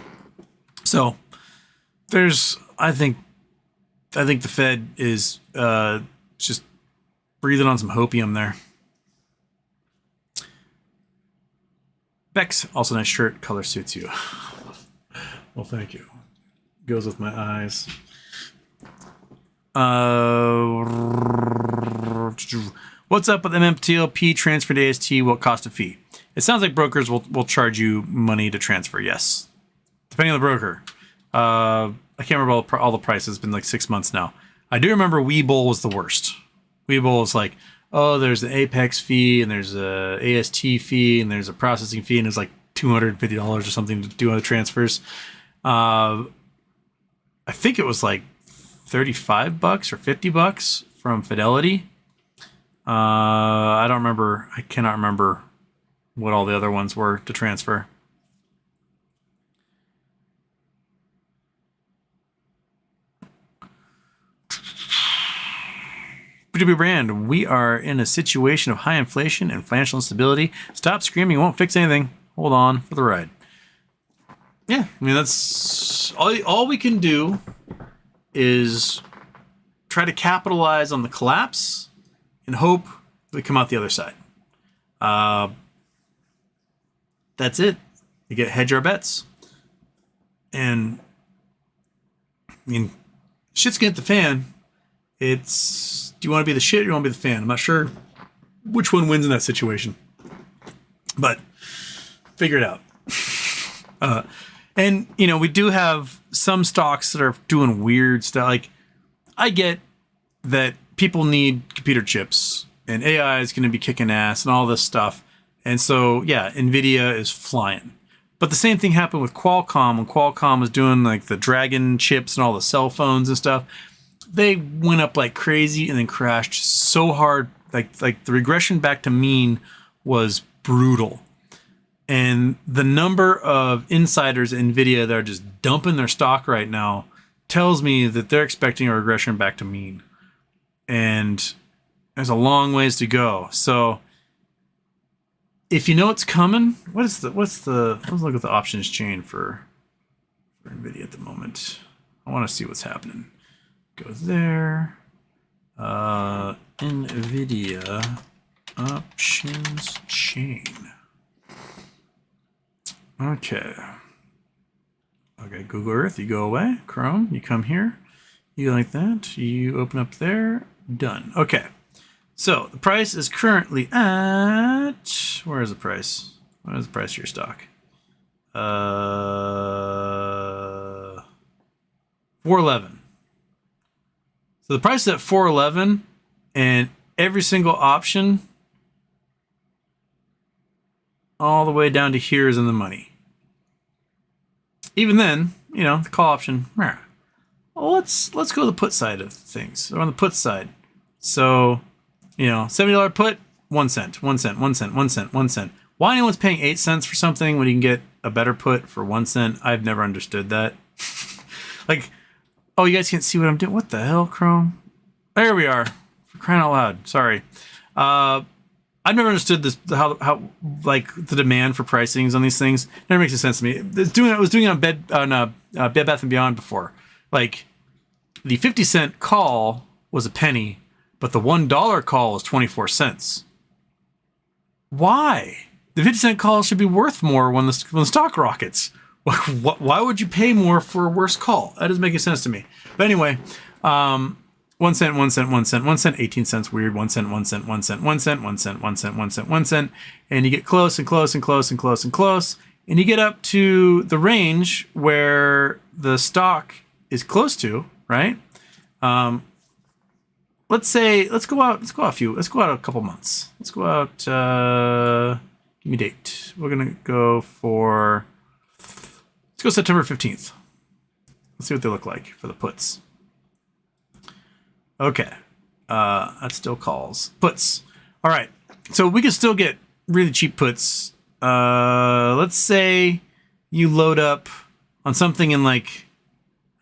So I think the Fed is just breathing on some hopium there. Bex, also nice shirt, color suits you. Well, thank you. Goes with my eyes. What's up with MMTLP transfer to AST? What cost a fee? It sounds like brokers will charge you money to transfer. Yes, depending on the broker. I can't remember all the prices. It's been like 6 months now. I do remember Webull was the worst. Webull was like, oh, there's an Apex fee and there's a AST fee and there's a processing fee and it's like $250 or something to do other transfers. I think it was like $35 or $50 from Fidelity. I don't remember. I cannot remember what all the other ones were to transfer. BBB brand, we are in a situation of high inflation and financial instability. Stop screaming, won't fix anything. Hold on for the ride. Yeah, I mean, that's all we can do is try to capitalize on the collapse and hope we come out the other side. That's it. You get hedge our bets. And I mean, shit's gonna hit the fan. It's, do you want to be the shit or do you want to be the fan? I'm not sure which one wins in that situation. But figure it out. And, you know, we do have some stocks that are doing weird stuff. Like, I get that people need computer chips and AI is going to be kicking ass and all this stuff. And so, yeah, Nvidia is flying. But the same thing happened with Qualcomm when Qualcomm was doing like the Dragon chips and all the cell phones and stuff. They went up like crazy and then crashed so hard. Like the regression back to mean was brutal. And the number of insiders at Nvidia that are just dumping their stock right now tells me that they're expecting a regression back to mean. And there's a long ways to go. So if you know it's coming, let's look at the options chain for Nvidia at the moment. I want to see what's happening. Go there. Nvidia options chain. Okay, Google Earth, you go away. Chrome, you come here. You like that. You open up there. Done. Okay. So the price is currently at, where is the price? What is the price of your stock? 411. So the price is at 411 and every single option all the way down to here is in the money. Even then, you know, the call option, well, let's go to the put side of things. So on the put side. So, you know, $70 put, 1 cent, 1 cent, 1 cent, 1 cent, 1 cent. Why anyone's paying 8 cents for something when you can get a better put for 1 cent? I've never understood that. Like, oh, you guys can't see what I'm doing. What the hell, Chrome? There we are. For crying out loud. Sorry. I've never understood this, how like the demand for pricings on these things. Never makes any sense to me. It was doing it on Bed Bath and Beyond before. Like the 50-cent call was a penny, but the $1 call was 24 cents. Why? The 50-cent call should be worth more when the stock rockets. Why would you pay more for a worse call? That doesn't make any sense to me. But anyway, 1 cent, 1 cent, 1 cent, 1 cent, 18 cents, weird, 1 cent, 1 cent, 1 cent, 1 cent, 1 cent, 1 cent, 1 cent, 1 cent, and you get close and close and close and close and close, and you get up to the range where the stock is close to, right? Let's go out a couple months. Let's go out, give me a date. We're gonna go for, let's go September 15th. Let's see what they look like for the puts. Okay, that still calls puts. All right, so we can still get really cheap puts. Let's say you load up on something in like,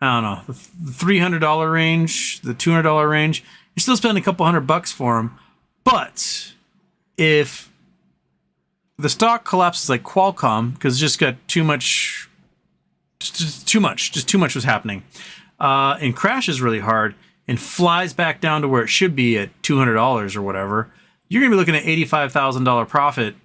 I don't know, the $300 range, the $200 range. You're still spending a couple $100 for them. But if the stock collapses like Qualcomm because it just got too much was happening, and crashes really hard and flies back down to where it should be at $200 or whatever, you're going to be looking at $85,000 profit.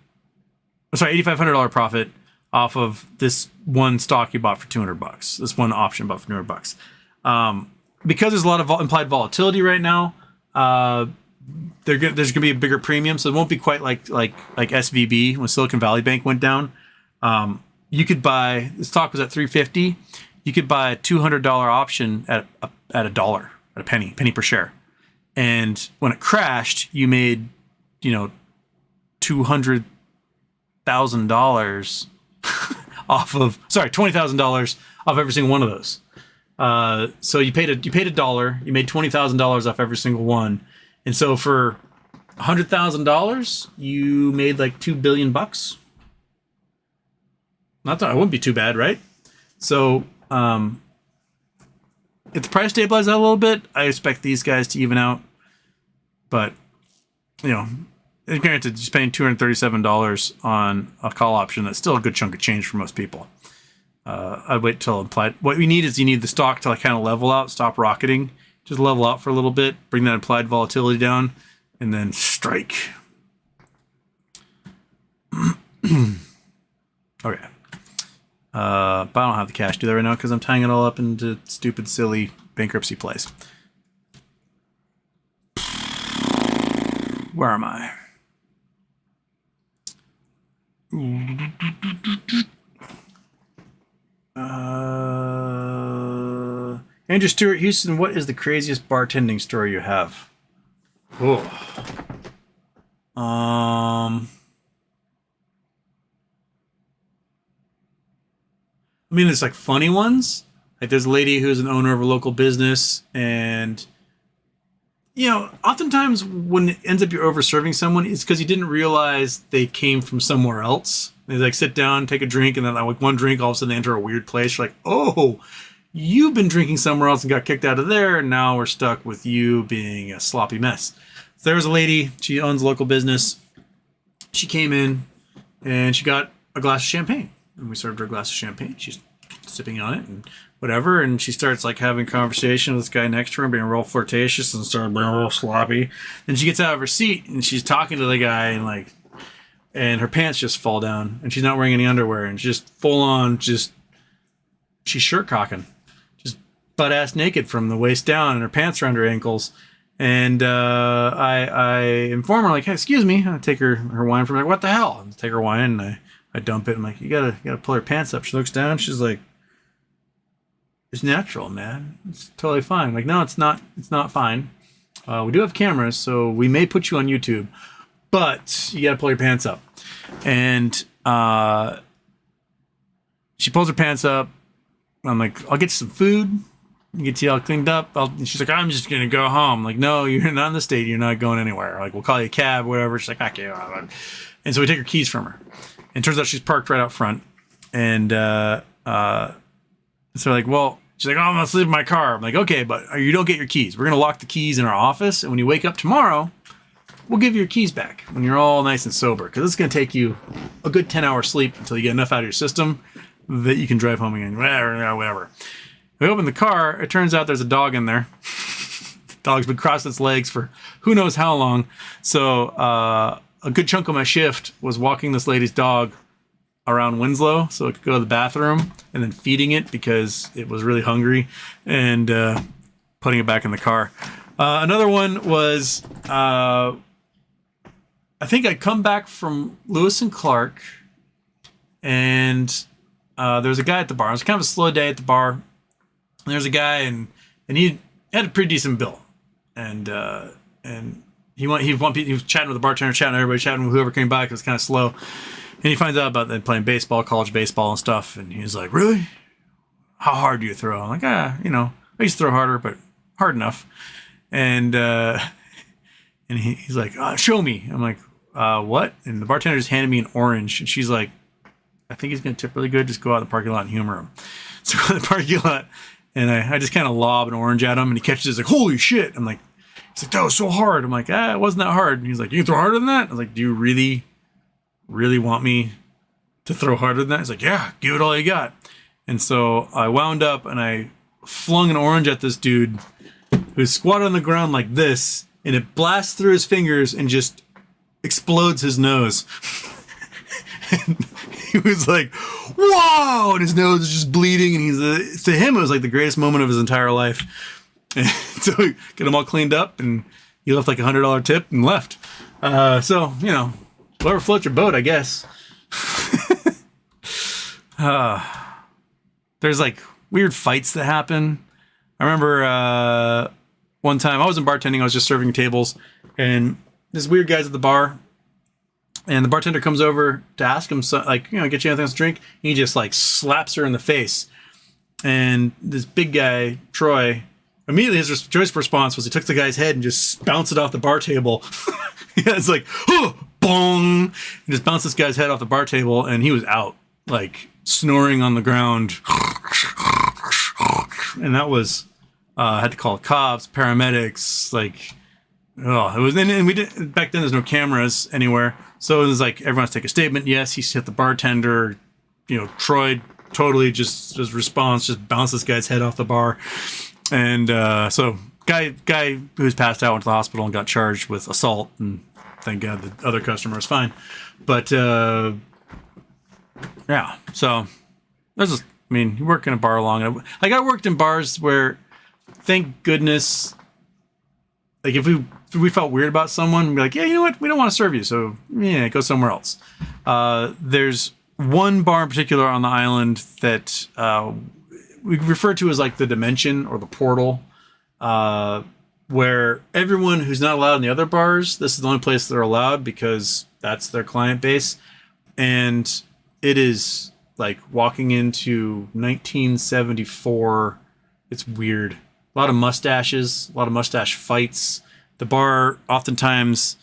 Sorry, $8,500 profit off of this one stock you bought for $200. This one option bought for $200. Because there's a lot of implied volatility right now, there's going to be a bigger premium, so it won't be quite like SVB when Silicon Valley Bank went down. You could buy, the stock was at $350. You could buy a $200 option at $1. at a penny per share. And when it crashed, you made, $200,000 $20,000 off every single one of those. So you paid $1, you made $20,000 off every single one. And so for $100,000, you made like $2 billion bucks. It wouldn't be too bad, right? So, if the price stabilizes out a little bit, I expect these guys to even out. But, granted, you're paying $237 on a call option. That's still a good chunk of change for most people. I'd wait till implied. What you need the stock to like kind of level out, stop rocketing, just level out for a little bit, bring that implied volatility down, and then strike. Okay. But I don't have the cash to do that right now because I'm tying it all up into stupid, silly bankruptcy plays. Where am I? Andrew Stewart, Houston, what is the craziest bartending story you have? Oh. I mean, it's like funny ones. Like there's a lady who's an owner of a local business, and oftentimes when it ends up you're over serving someone, it's because you didn't realize they came from somewhere else. They like sit down, take a drink, and then like one drink, all of a sudden they enter a weird place. You're like, oh, you've been drinking somewhere else and got kicked out of there, and now we're stuck with you being a sloppy mess. So there was a lady, she owns a local business. She came in and she got a glass of champagne. And we served her a glass of champagne. She's sipping on it and whatever. And she starts like having a conversation with this guy next to her, being real flirtatious and starting being real sloppy. Then she gets out of her seat and she's talking to the guy and her pants just fall down and she's not wearing any underwear and just full on she's shirt cocking, just butt ass naked from the waist down and her pants are under her ankles. And I inform her like, hey, excuse me. I take her wine from her. Like, what the hell? I take her wine and I dump it. I'm like, you gotta pull her pants up. She looks down. She's like, it's natural, man. It's totally fine. I'm like, no, it's not. It's not fine. We do have cameras, so we may put you on YouTube, but you gotta pull your pants up. And she pulls her pants up. I'm like, I'll get you some food. Get you all cleaned up. She's like, I'm just gonna go home. I'm like, no, you're not in the state. You're not going anywhere. Like, we'll call you a cab, whatever. She's like, okay. And so we take her keys from her. And turns out she's parked right out front. And so like, well, she's like, oh, I'm going to sleep in my car. I'm like, okay, but you don't get your keys. We're going to lock the keys in our office. And when you wake up tomorrow, we'll give you your keys back when you're all nice and sober. Because it's going to take you a good 10-hour sleep until you get enough out of your system that you can drive home again. Whatever. We open the car. It turns out there's a dog in there. The dog's been crossing its legs for who knows how long. So, a good chunk of my shift was walking this lady's dog around Winslow so it could go to the bathroom and then feeding it because it was really hungry and putting it back in the car. Another one was, I think I'd come back from Lewis and Clark and there was a guy at the bar. It was kind of a slow day at the bar. And there's a guy and he had a pretty decent bill. And he was chatting with the bartender, chatting with everybody, chatting with whoever came by because it was kind of slow. And he finds out about them playing baseball, college baseball and stuff. And he's like, really? How hard do you throw? I'm like, I used to throw harder, but hard enough. And he's like, show me. I'm like, what? And the bartender just handed me an orange. And she's like, I think he's going to tip really good. Just go out in the parking lot and humor him. So I go in the parking lot and I just kind of lob an orange at him and he catches it. He's like, holy shit. I'm like, he's like, that was so hard. I'm like, it wasn't that hard. And he's like, you can throw harder than that? I was like, do you really, really want me to throw harder than that? He's like, yeah, give it all you got. And so I wound up and I flung an orange at this dude who's squatted on the ground like this, and it blasts through his fingers and just explodes his nose. And he was like, whoa! And his nose is just bleeding, and to him, it was like the greatest moment of his entire life. And so we get him all cleaned up, and he left like $100 tip and left. So, whoever floats your boat, I guess. There's like weird fights that happen. I remember one time I wasn't bartending, I was just serving tables, and this weird guy's at the bar, and the bartender comes over to ask him, get you anything else to drink, and he just like slaps her in the face. And this big guy, Troy, immediately his choice response was he took the guy's head and just bounced it off the bar table. It's like, oh, bong, and just bounced this guy's head off the bar table, and he was out, like snoring on the ground. And that was, had to call cops, paramedics, like, oh, it was, and we didn't, back then there's no cameras anywhere. So it was like, everyone's take a statement. Yes, he hit the bartender, Troy totally just his response, just bounced this guy's head off the bar. And so guy who's passed out went to the hospital and got charged with assault, and thank God the other customer is fine. But yeah, so there's just, you work in a bar long. Like, I worked in bars where, thank goodness, like if we felt weird about someone, we'd be like, yeah, you know what, we don't want to serve you, so yeah, go somewhere else. There's one bar in particular on the island that we refer to as like the dimension or the portal, where everyone who's not allowed in the other bars, this is the only place they're allowed because that's their client base. And it is like walking into 1974. It's weird. A lot of mustaches, a lot of mustache fights. The bar oftentimes,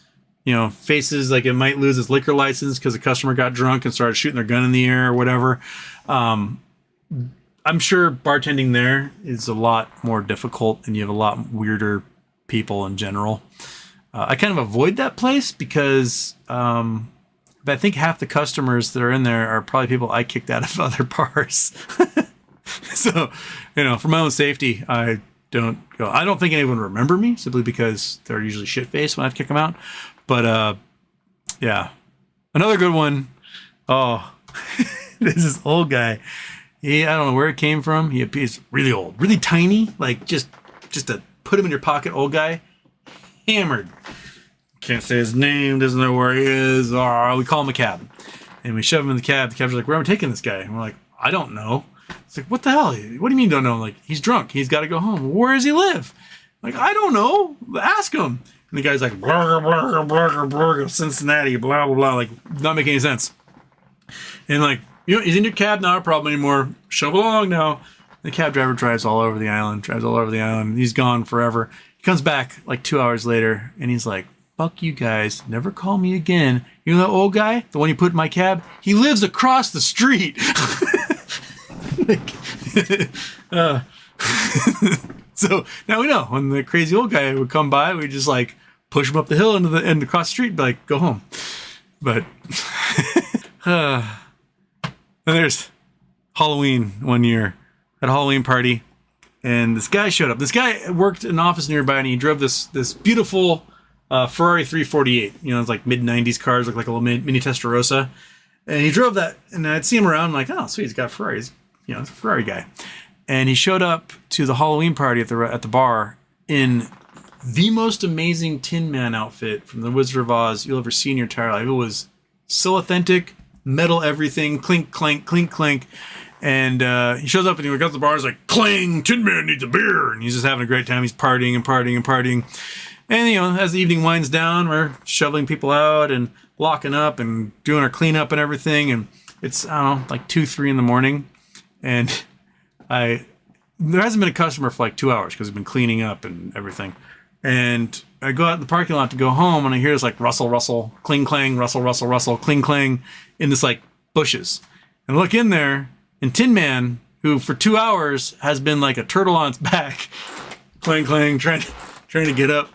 faces like it might lose its liquor license because the customer got drunk and started shooting their gun in the air or whatever. I'm sure bartending there is a lot more difficult, and you have a lot weirder people in general. I kind of avoid that place because I think half the customers that are in there are probably people I kicked out of other bars. So, for my own safety, I don't go. I don't think anyone would remember me simply because they're usually shit-faced when I kick them out. But yeah, another good one. Oh, this is old guy. I don't know where it came from. He's really old, really tiny, like just to put him in your pocket. Old guy, hammered. Can't say his name. Doesn't know where he is. We call him a cab, and we shove him in the cab. The cab's like, "Where am I taking this guy?" And we're like, "I don't know." It's like, "What the hell? What do you mean don't know?" I'm like, "He's drunk. He's got to go home." "Where does he live?" I'm like, "I don't know. Ask him." And the guy's like, blah, blah, blah, blah, Cincinnati, blah, blah, blah, like, not making any sense. And like, he's in your cab, not a problem anymore. Shove along now. The cab driver drives all over the island. He's gone forever. He comes back like 2 hours later, and he's like, "Fuck you guys. Never call me again. You know that old guy? The one you put in my cab? He lives across the street." So now we know when the crazy old guy would come by, we just like push him up the hill and across the street, and be like, "Go home." But and there's Halloween one year at a Halloween party, and this guy showed up. This guy worked in an office nearby, and he drove this beautiful Ferrari 348. It's like mid 90s cars, look like a little mini Testarossa. And he drove that, and I'd see him around, like, "Oh, sweet, he's got a Ferrari. He's a Ferrari guy." And he showed up to the Halloween party at the bar in the most amazing Tin Man outfit from the Wizard of Oz you'll ever see in your entire life. It was so authentic, metal everything, clink, clank, clink, clank. And he shows up and he goes to the bar, he's like, "Clang, Tin Man needs a beer." And he's just having a great time. He's partying and partying and partying. And, as the evening winds down, we're shoveling people out and locking up and doing our cleanup and everything. And it's, I don't know, like 2, 3 in the morning. And there hasn't been a customer for like 2 hours because we've been cleaning up and everything. And I go out in the parking lot to go home, and I hear this like rustle, rustle, cling, clang, rustle, rustle, rustle, cling, clang in this like bushes. And I look in there, and Tin Man, who for 2 hours has been like a turtle on its back, clang, clang, trying to get up.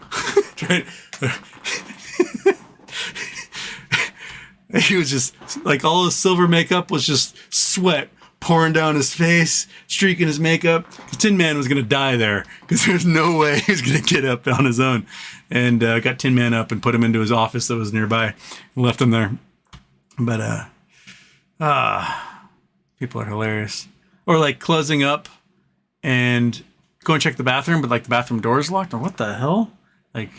He was just like, all his silver makeup was just sweat pouring down his face, streaking his makeup. The Tin Man was going to die there because there's no way he was going to get up on his own. And got Tin Man up and put him into his office that was nearby and left him there. But people are hilarious. Or like closing up and go and check the bathroom, but like the bathroom door is locked. Or what the hell? Like,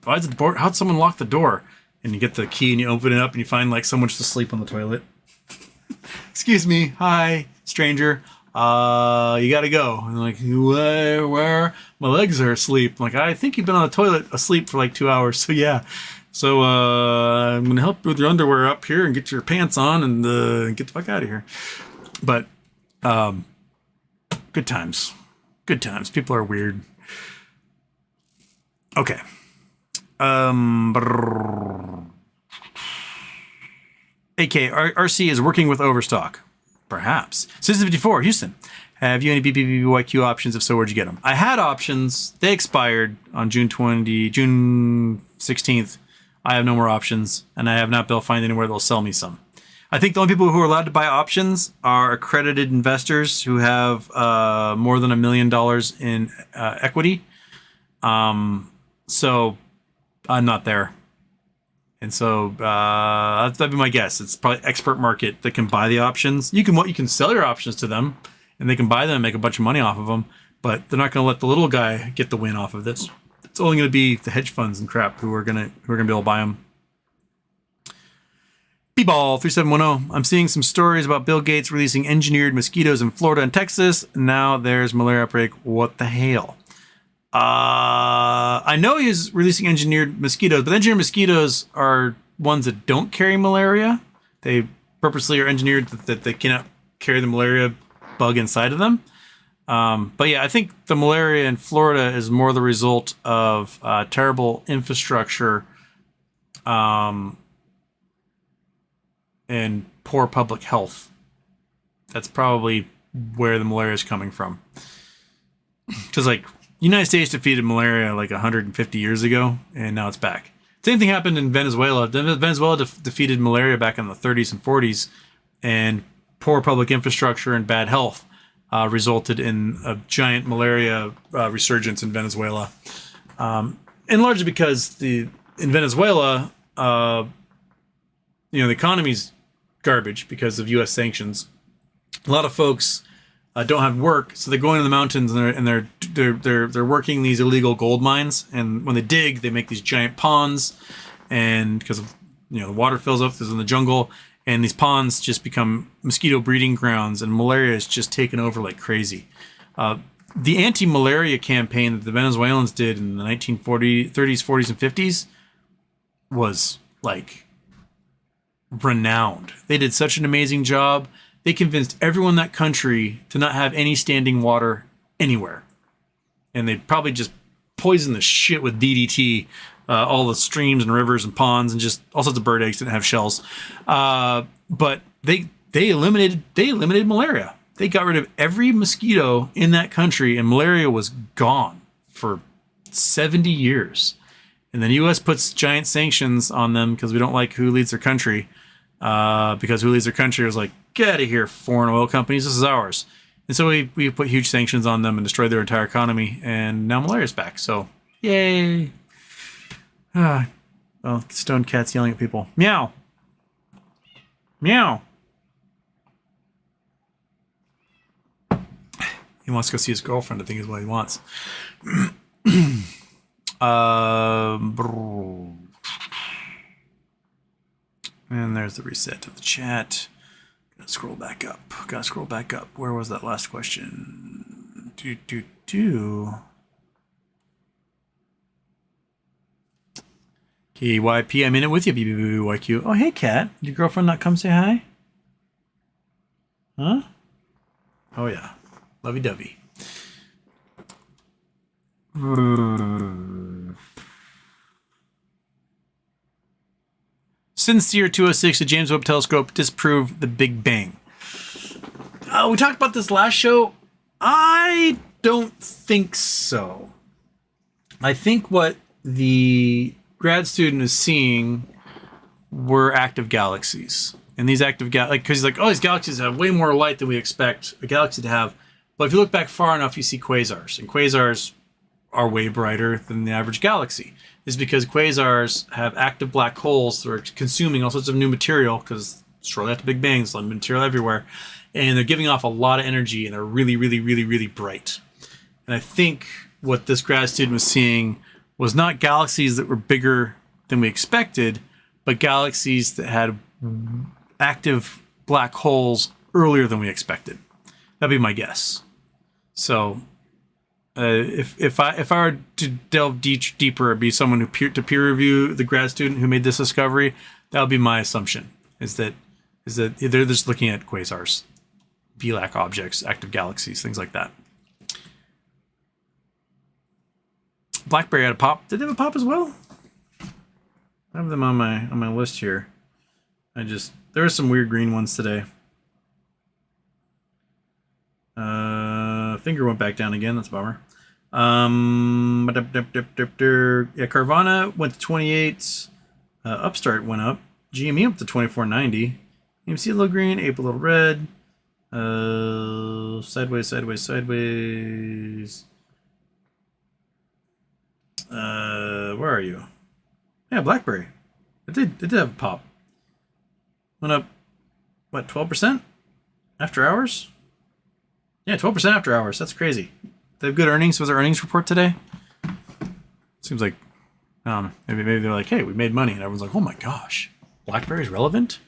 why is the door? How'd someone lock the door? And you get the key and you open it up and you find like someone's asleep on the toilet. "Excuse me, hi, stranger. You got to go. And they're like, where? My legs are asleep. I'm like, I think you've been on the toilet asleep for like 2 hours. So yeah. So I'm going to help you with your underwear up here and get your pants on and get the fuck out of here. But good times. Good times. People are weird. Okay. AK, RC is working with Overstock. Perhaps. Citizen 54, Houston. Have you any BBBYQ options? If so, where'd you get them? I had options. They expired on June 16th. I have no more options, and I have not been able to find anywhere that'll sell me some. I think the only people who are allowed to buy options are accredited investors who have more than $1 million in equity. So I'm not there. And so that'd be my guess. It's probably expert market that can buy the options. You can sell your options to them, and they can buy them and make a bunch of money off of them. But they're not going to let the little guy get the win off of this. It's only going to be the hedge funds and crap who are going to be able to buy them. B-Ball 3710. I'm seeing some stories about Bill Gates releasing engineered mosquitoes in Florida and Texas. Now there's malaria outbreak. What the hell? I know he's releasing engineered mosquitoes, but engineered mosquitoes are ones that don't carry malaria. They purposely are engineered that they cannot carry the malaria bug inside of them. But yeah, I think the malaria in Florida is more the result of terrible infrastructure and poor public health. That's probably where the malaria is coming from. Because like, United States defeated malaria like 150 years ago, and now it's back. Same thing happened in Venezuela. Venezuela defeated malaria back in the 30s and 40s, and poor public infrastructure and bad health resulted in a giant malaria resurgence in Venezuela. And largely because in Venezuela, the economy's garbage because of U.S. sanctions. A lot of folks don't have work, so they're going to the mountains and they're working these illegal gold mines. And when they dig, they make these giant ponds, and because of the water fills up, there's in the jungle, and these ponds just become mosquito breeding grounds, and malaria is just taken over like crazy. The anti-malaria campaign that the Venezuelans did in the 30s, 40s, and 50s was like renowned. They did such an amazing job. They convinced everyone in that country to not have any standing water anywhere. And they probably just poisoned the shit with DDT, all the streams and rivers and ponds and just all sorts of bird eggs didn't have shells. But they eliminated malaria. They got rid of every mosquito in that country, and malaria was gone for 70 years. And then the U.S. puts giant sanctions on them because we don't like who leads their country. Because who leads their country was like, get out of here, foreign oil companies, this is ours. And so we put huge sanctions on them and destroyed their entire economy, and now malaria's back. So, yay. Well, stone cats yelling at people. Meow. Meow. He wants to go see his girlfriend, I think is what he wants. And there's the reset of the chat. Gotta scroll back up. Where was that last question? KYP, I'm in it with you, BBBYQ. Oh, hey, Kat. Did your girlfriend not come say hi? Huh? Oh, yeah. Lovey-dovey. Sincere 206, the James Webb Telescope disproved the Big Bang. We talked about this last show. I don't think so. I think what the grad student is seeing were active galaxies. And these active galaxies, because he's like, oh, these galaxies have way more light than we expect a galaxy to have. But if you look back far enough, you see quasars. And quasars are way brighter than the average galaxy. Is because quasars have active black holes that are consuming all sorts of new material, because shortly after Big Bang, there's a lot of material everywhere. And they're giving off a lot of energy, and they're really, really, really, really bright. And I think what this grad student was seeing was not galaxies that were bigger than we expected, but galaxies that had active black holes earlier than we expected. That'd be my guess. So if I were to delve deeper, it'd be someone who peer review the grad student who made this discovery. That would be my assumption. Is that they're just looking at quasars, VLAC objects, active galaxies, things like that. BlackBerry had a pop. Did they have a pop as well? I have them on my list here. There are some weird green ones today. Finger went back down again. That's a bummer. Yeah, Carvana went to 28. Upstart went up. GME up to 24.90. AMC a little green, Ape a little red. Sideways. Where are you? Yeah, BlackBerry. It did have a pop. Went up, what, 12% after hours? Yeah, 12% after hours. That's crazy. They have good earnings. Was their earnings report today? Seems like, maybe they're like, hey, we made money, and everyone's like, oh my gosh, BlackBerry's relevant.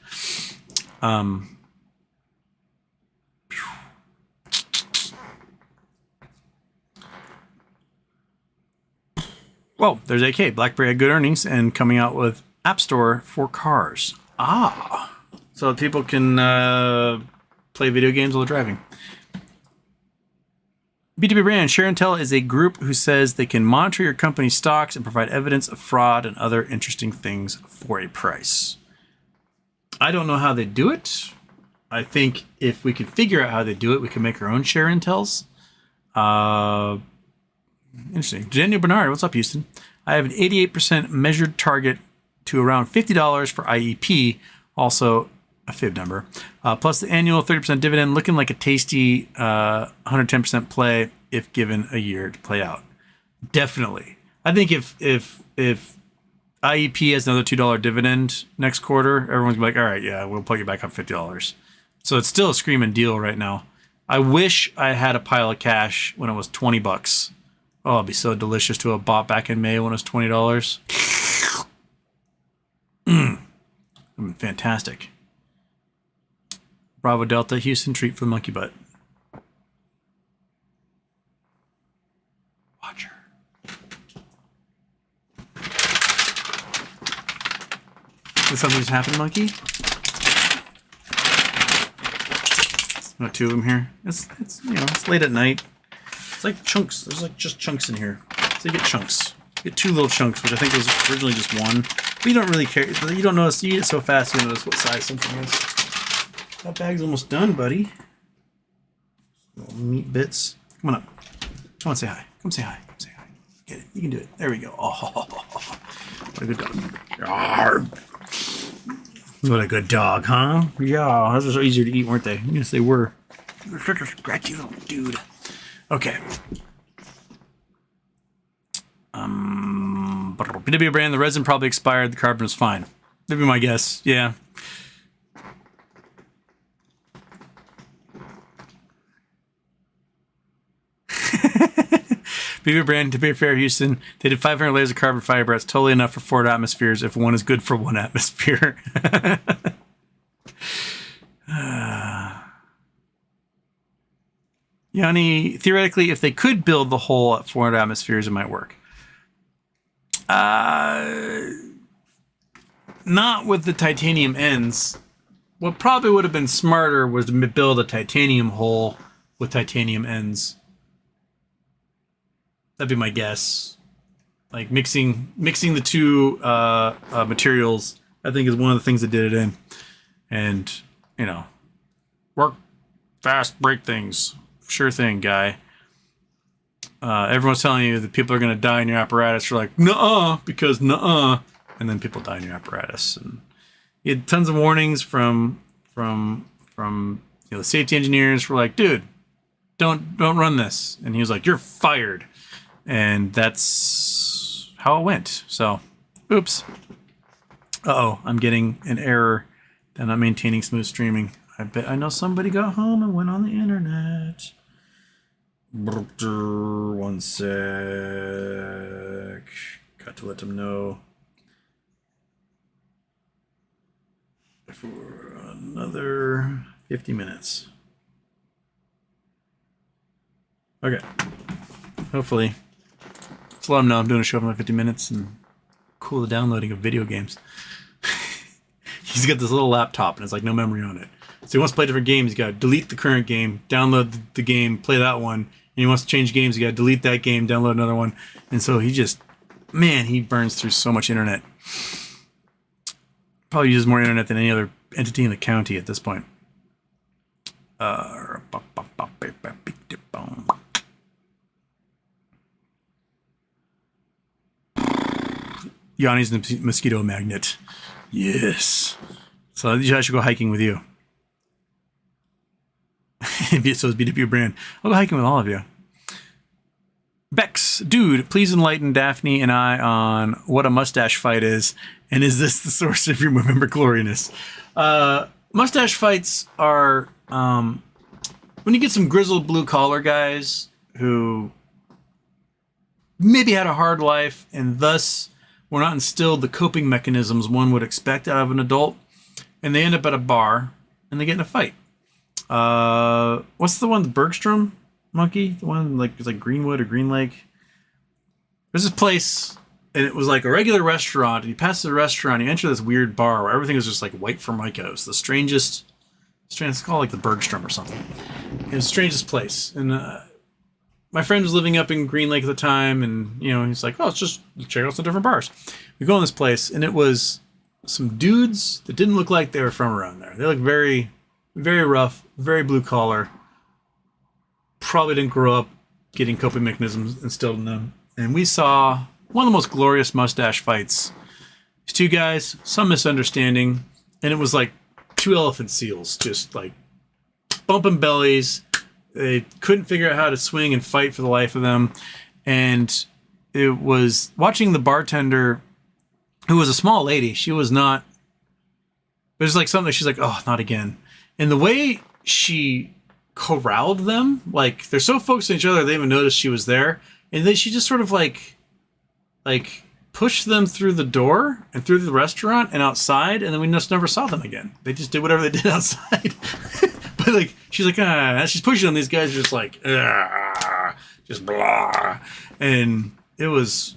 Well, there's AK. BlackBerry had good earnings and coming out with App Store for cars. So people can play video games while they're driving. B2B Brand, Share and Tell is a group who says they can monitor your company's stocks and provide evidence of fraud and other interesting things for a price. I don't know how they do it. I think if we could figure out how they do it, we can make our own Share and Tells. Interesting. Daniel Bernard, what's up, Houston? I have an 88% measured target to around $50 for IEP, also a fib number, plus the annual 30% dividend, looking like a tasty 110% play if given a year to play out. Definitely. I think if IEP has another $2 dividend next quarter, everyone's gonna be like, all right, yeah, we'll plug you back up $50. So it's still a screaming deal right now. I wish I had a pile of cash when it was $20. Oh, it'd be so delicious to have bought back in May when it was $20. Fantastic. Bravo Delta, Houston, treat for the monkey butt. Watcher. Did something just happen, monkey? Got two of them here. It's it's late at night. It's like chunks. There's like just chunks in here. So you get chunks. You get two little chunks, which I think was originally just one. But you don't really care. You don't notice. You eat it so fast, you don't notice what size something is. That bag's almost done, buddy. Little meat bits. Come on up. Come on, say hi. Come say hi. Come say hi. Get it. You can do it. There we go. Oh, what a good dog. What a good dog, huh? Yeah, those were so easier to eat, weren't they? Yes, they were. You're such a scratchy little dude. Okay. BW brand, the resin probably expired. The carbon is fine. That'd be my guess. Yeah. BB brand, to be fair, Houston, they did 500 layers of carbon fiber. That's totally enough for 4 atmospheres if one is good for 1 atmosphere. Yanni, theoretically, if they could build the hole at 400 atmospheres, it might work. Not with the titanium ends. What probably would have been smarter was to build a titanium hole with titanium ends. That'd be my guess. Like mixing the two materials, I think, is one of the things that did it in. And, work fast, break things. Sure thing, guy. Everyone's telling you that people are going to die in your apparatus. You're like, nuh-uh, because nuh-uh. And then people die in your apparatus. And you had tons of warnings from the safety engineers were like, dude, don't run this. And he was like, you're fired. And that's how it went. So, oops. Uh-oh, I'm getting an error. I'm not maintaining smooth streaming. I bet I know somebody got home and went on the internet. One sec. Got to let them know. For another 50 minutes. Okay. Hopefully. Just let him know I'm doing a show in like 50 minutes and cool the downloading of video games. He's got this little laptop and it's like no memory on it. So he wants to play different games. He's got to delete the current game, download the game, play that one. And he wants to change games. He got to delete that game, download another one. And so he just, man, he burns through so much internet. Probably uses more internet than any other entity in the county at this point. Yanni's the mosquito magnet. Yes. So I should go hiking with you. So it's BW brand. I'll go hiking with all of you. Bex, dude, please enlighten Daphne and I on what a mustache fight is, and is this the source of your member gloriness? Mustache fights are when you get some grizzled blue collar guys who maybe had a hard life and thus were not instilled the coping mechanisms one would expect out of an adult, and they end up at a bar and they get in a fight. What's the one, the Bergstrom monkey? The one like it's like Greenwood or Green Lake. There's this place, and it was like a regular restaurant. And you pass the restaurant, you enter this weird bar where everything is just like white formica. It was the strangest. It's called like the Bergstrom or something. It was the strangest place. And my friend was living up in Green Lake at the time, and you know he's like, "Oh, let's just check out some different bars." We go in this place, and it was some dudes that didn't look like they were from around there. They looked very, very rough, very blue collar. Probably didn't grow up getting coping mechanisms instilled in them. And we saw one of the most glorious mustache fights. These two guys, some misunderstanding, and it was like two elephant seals, just like bumping bellies. They couldn't figure out how to swing and fight for the life of them. And it was watching the bartender, who was a small lady. She was not, it was like something, she's like, "Oh, not again." And the way she corralled them, like they're so focused on each other, they even noticed she was there. And then she just sort of like pushed them through the door and through the restaurant and outside, and then we just never saw them again. They just did whatever they did outside. But like she's like, as she's pushing them, these guys are just like, just blah. And it was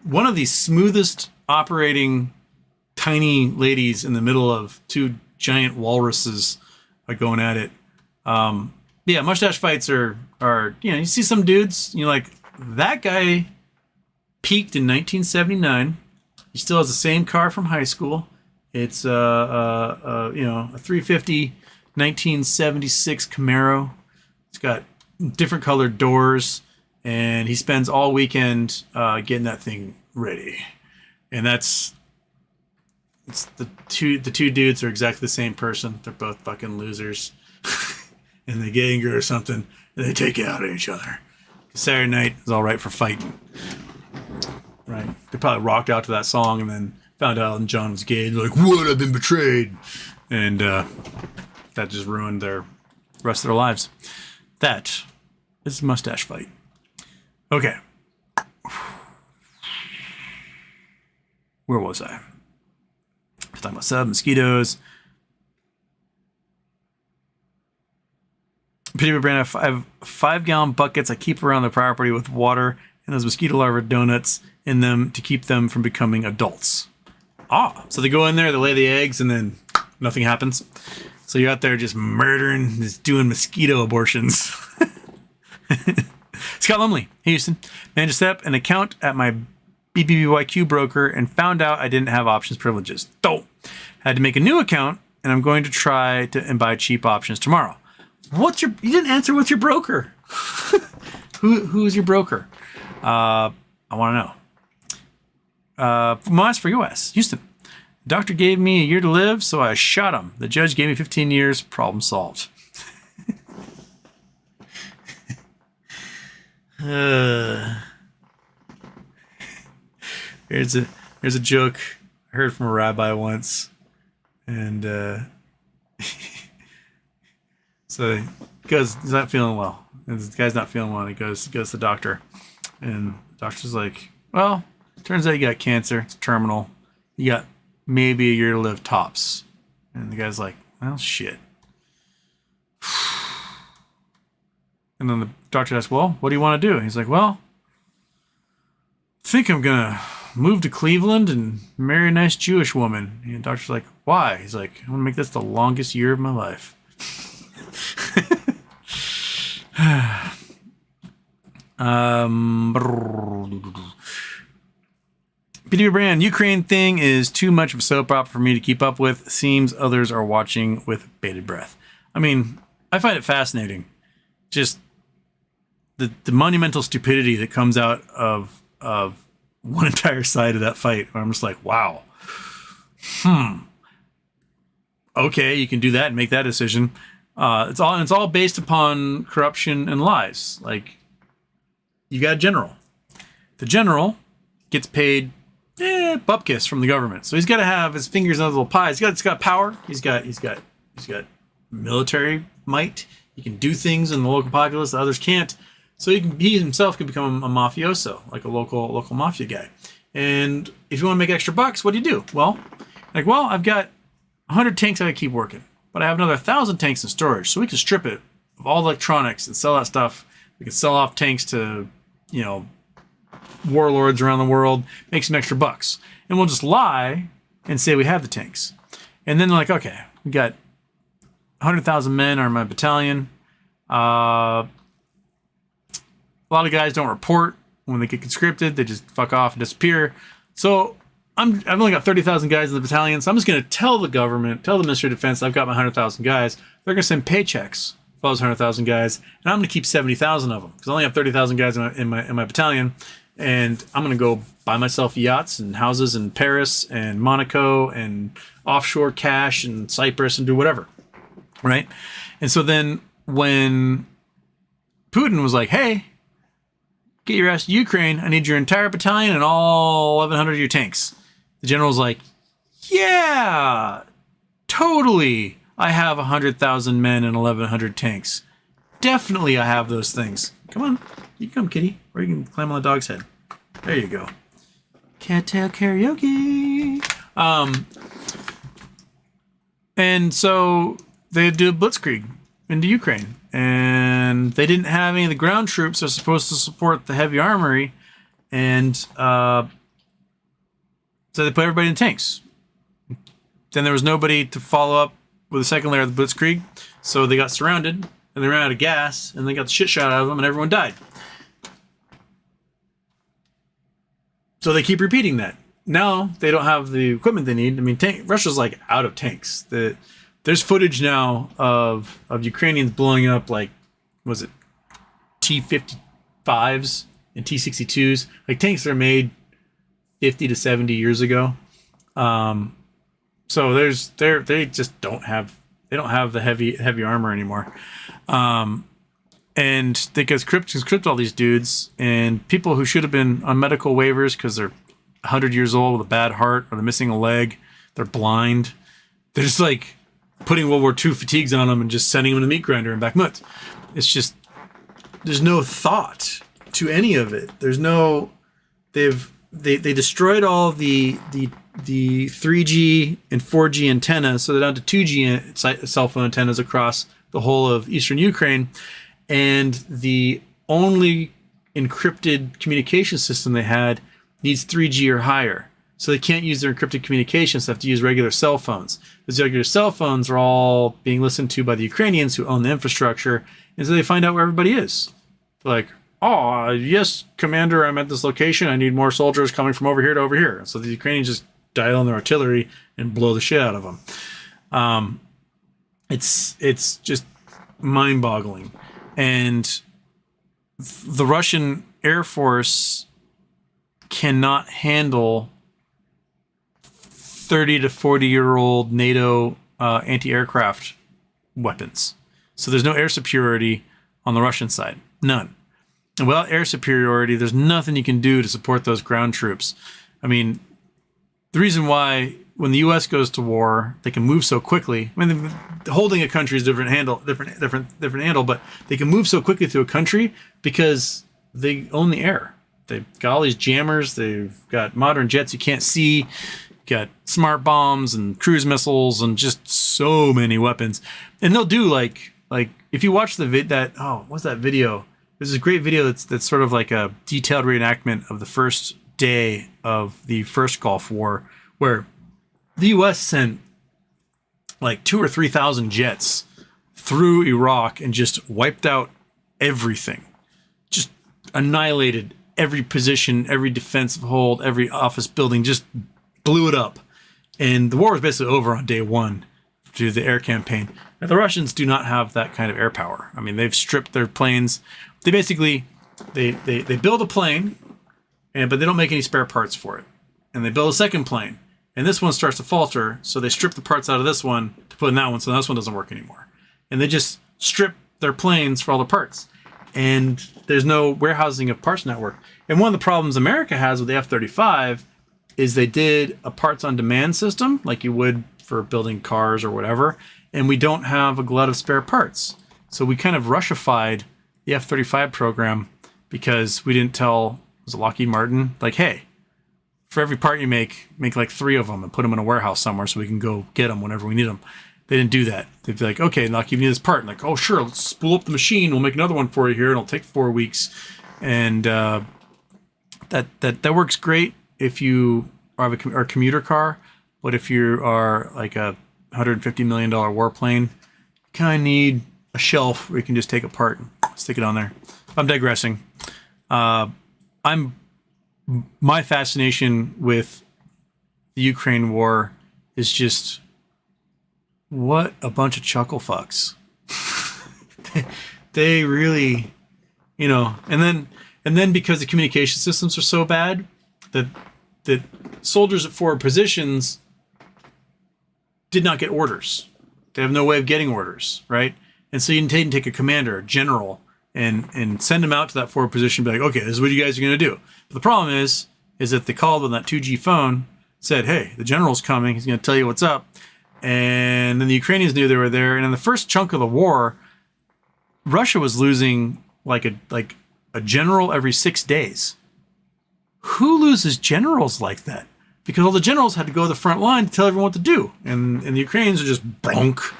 one of the smoothest operating tiny ladies in the middle of two giant walruses going at it. Yeah, mustache fights are you see some dudes, you're like, that guy peaked in 1979. He still has the same car from high school. It's a 350 1976 Camaro. It's got different colored doors, and he spends all weekend getting that thing ready. And it's the two dudes are exactly the same person. They're both fucking losers. And they get angry or something, and they take it out on each other. Saturday night is all right for fighting. Right? They probably rocked out to that song and then found out Elton John was gay. They're like, "What? I've been betrayed." And that just ruined their rest of their lives. That is a mustache fight. Okay. Where was I? Talking about mosquitoes. Particular brand, I have 5-gallon buckets I keep around the property with water and those mosquito larvae donuts in them to keep them from becoming adults. So they go in there, they lay the eggs, and then nothing happens. So you're out there just murdering, just doing mosquito abortions. Scott Lumley, hey Houston, managed to set up an account at my BBBYQ broker and found out I didn't have options privileges. Had to make a new account, and I'm going to try to buy cheap options tomorrow. You didn't answer what's your broker. Who is your broker? I want to know. Moss for US, Houston. The doctor gave me a year to live, so I shot him. The judge gave me 15 years. Problem solved. Here's a joke I heard from a rabbi once, and so he's not feeling well. And this guy's not feeling well. And he goes to the doctor, and the doctor's like, "Well, turns out you got cancer. It's terminal. You got maybe a year to live tops." And the guy's like, "Well, shit." And then the doctor asks, well, what do you want to do? He's like, well, I think I'm going to move to Cleveland and marry a nice Jewish woman. And the doctor's like, why? He's like, I'm going to make this the longest year of my life. BDB brand, Ukraine thing is too much of a soap opera for me to keep up with. Seems others are watching with bated breath. I mean, I find it fascinating. Just the monumental stupidity that comes out of one entire side of that fight. Where I'm just like, wow. Okay, you can do that and make that decision. It's all based upon corruption and lies. Like, you got a general. The general gets paid bupkis from the government, so he's got to have his fingers in those little pies. He's got power. He's got military might. He can do things in the local populace that others can't. So he himself can become a mafioso, like a local mafia guy. And if you want to make extra bucks, what do? Well, I've got 100 tanks I keep working, but I have another 1,000 tanks in storage, so we can strip it of all electronics and sell that stuff. We can sell off tanks to, warlords around the world, make some extra bucks. And we'll just lie and say we have the tanks. And then they're like, okay, we got 100,000 men are in my battalion. A lot of guys don't report when they get conscripted. They just fuck off and disappear. So I've only got 30,000 guys in the battalion. So I'm just going to tell the government, tell the Ministry of Defense, I've got my 100,000 guys. They're going to send paychecks for those 100,000 guys. And I'm going to keep 70,000 of them because I only have 30,000 guys in my battalion. And I'm going to go buy myself yachts and houses in Paris and Monaco and offshore cash and Cyprus and do whatever. Right? And so then when Putin was like, hey, get your ass to Ukraine, I need your entire battalion and all 1,100 of your tanks. The general's like, yeah, totally. I have 100,000 men and 1,100 tanks. Definitely I have those things. Come on. You can come, kitty. Or you can climb on the dog's head. There you go. Cattail karaoke. And so they do a blitzkrieg into Ukraine. And they didn't have any of the ground troops that are supposed to support the heavy armory. And so they put everybody in tanks. Then there was nobody to follow up with the second layer of the blitzkrieg. So they got surrounded. And they ran out of gas. And they got the shit shot out of them. And everyone died. So they keep repeating that. Now they don't have the equipment they need. I mean, Russia's like out of tanks. There's footage now of Ukrainians blowing up like, was it T-55s and T-62s, like tanks that are made 50 to 70 years ago. So they just don't have the heavy armor anymore. And they conscript all these dudes, and people who should have been on medical waivers because they're 100 years old with a bad heart or they're missing a leg, they're blind. They're just like putting World War II fatigues on them and just sending them to the meat grinder in Bakhmut. It's just, there's no thought to any of it. There's no, they destroyed all the 3G and 4G antennas, so they're down to 2G cell phone antennas across the whole of eastern Ukraine. And the only encrypted communication system they had needs 3G or higher. So they can't use their encrypted communications. They have to use regular cell phones. Those regular cell phones are all being listened to by the Ukrainians who own the infrastructure. And so they find out where everybody is. They're like, oh, yes, Commander, I'm at this location. I need more soldiers coming from over here to over here. So the Ukrainians just dial in their artillery and blow the shit out of them. It's just mind-boggling. And the Russian Air Force cannot handle 30 to 40-year-old NATO anti-aircraft weapons. So there's no air superiority on the Russian side. None. And without air superiority, there's nothing you can do to support those ground troops. I mean, the reason why when the U.S. goes to war, they can move so quickly. I mean, holding a country is different handle, but they can move so quickly through a country because they own the air. They've got all these jammers. They've got modern jets you can't see. Got smart bombs and cruise missiles and just so many weapons. And they'll do like like if you watch the what's that video? There's a great video that's sort of like a detailed reenactment of the first day of the first Gulf War, where the U.S. sent like 2,000 or 3,000 jets through Iraq and just wiped out everything, just annihilated every position, every defensive hold, every office building, just blew it up. And the war was basically over on day one due to the air campaign. Now, the Russians do not have that kind of air power. I mean, they've stripped their planes. They basically, they build a plane, but they don't make any spare parts for it. And they build a second plane. And this one starts to falter, so they strip the parts out of this one to put in that one, so this one doesn't work anymore. And they just strip their planes for all the parts. And there's no warehousing of parts network. And one of the problems America has with the F-35 is they did a parts on demand system, like you would for building cars or whatever, and we don't have a glut of spare parts. So we kind of Russified the F-35 program because we didn't tell, was it Lockheed Martin, like, hey, for every part you make like 3 of them and put them in a warehouse somewhere so we can go get them whenever we need them. They didn't do that. They'd be like, okay, Lockheed, you need this part. And like, oh, sure, let's spool up the machine. We'll make another one for you here. And it'll take 4 weeks. And that works great if you have a commuter car. But if you are like a $150 million warplane, you kind of need a shelf where you can just take it apart and stick it on there. I'm digressing. My fascination with the Ukraine war is just what a bunch of chuckle fucks. they really, and then because the communication systems are so bad that soldiers at forward positions did not get orders. They have no way of getting orders, right? And so you can take a commander, a general, and send them out to that forward position, be like, okay, this is what you guys are going to do. But the problem is that they called on that 2G phone, said, hey, the general's coming. He's going to tell you what's up. And then the Ukrainians knew they were there. And in the first chunk of the war, Russia was losing like a general every 6 days. Who loses generals like that? Because all the generals had to go to the front line to tell everyone what to do. And the Ukrainians are just bonk,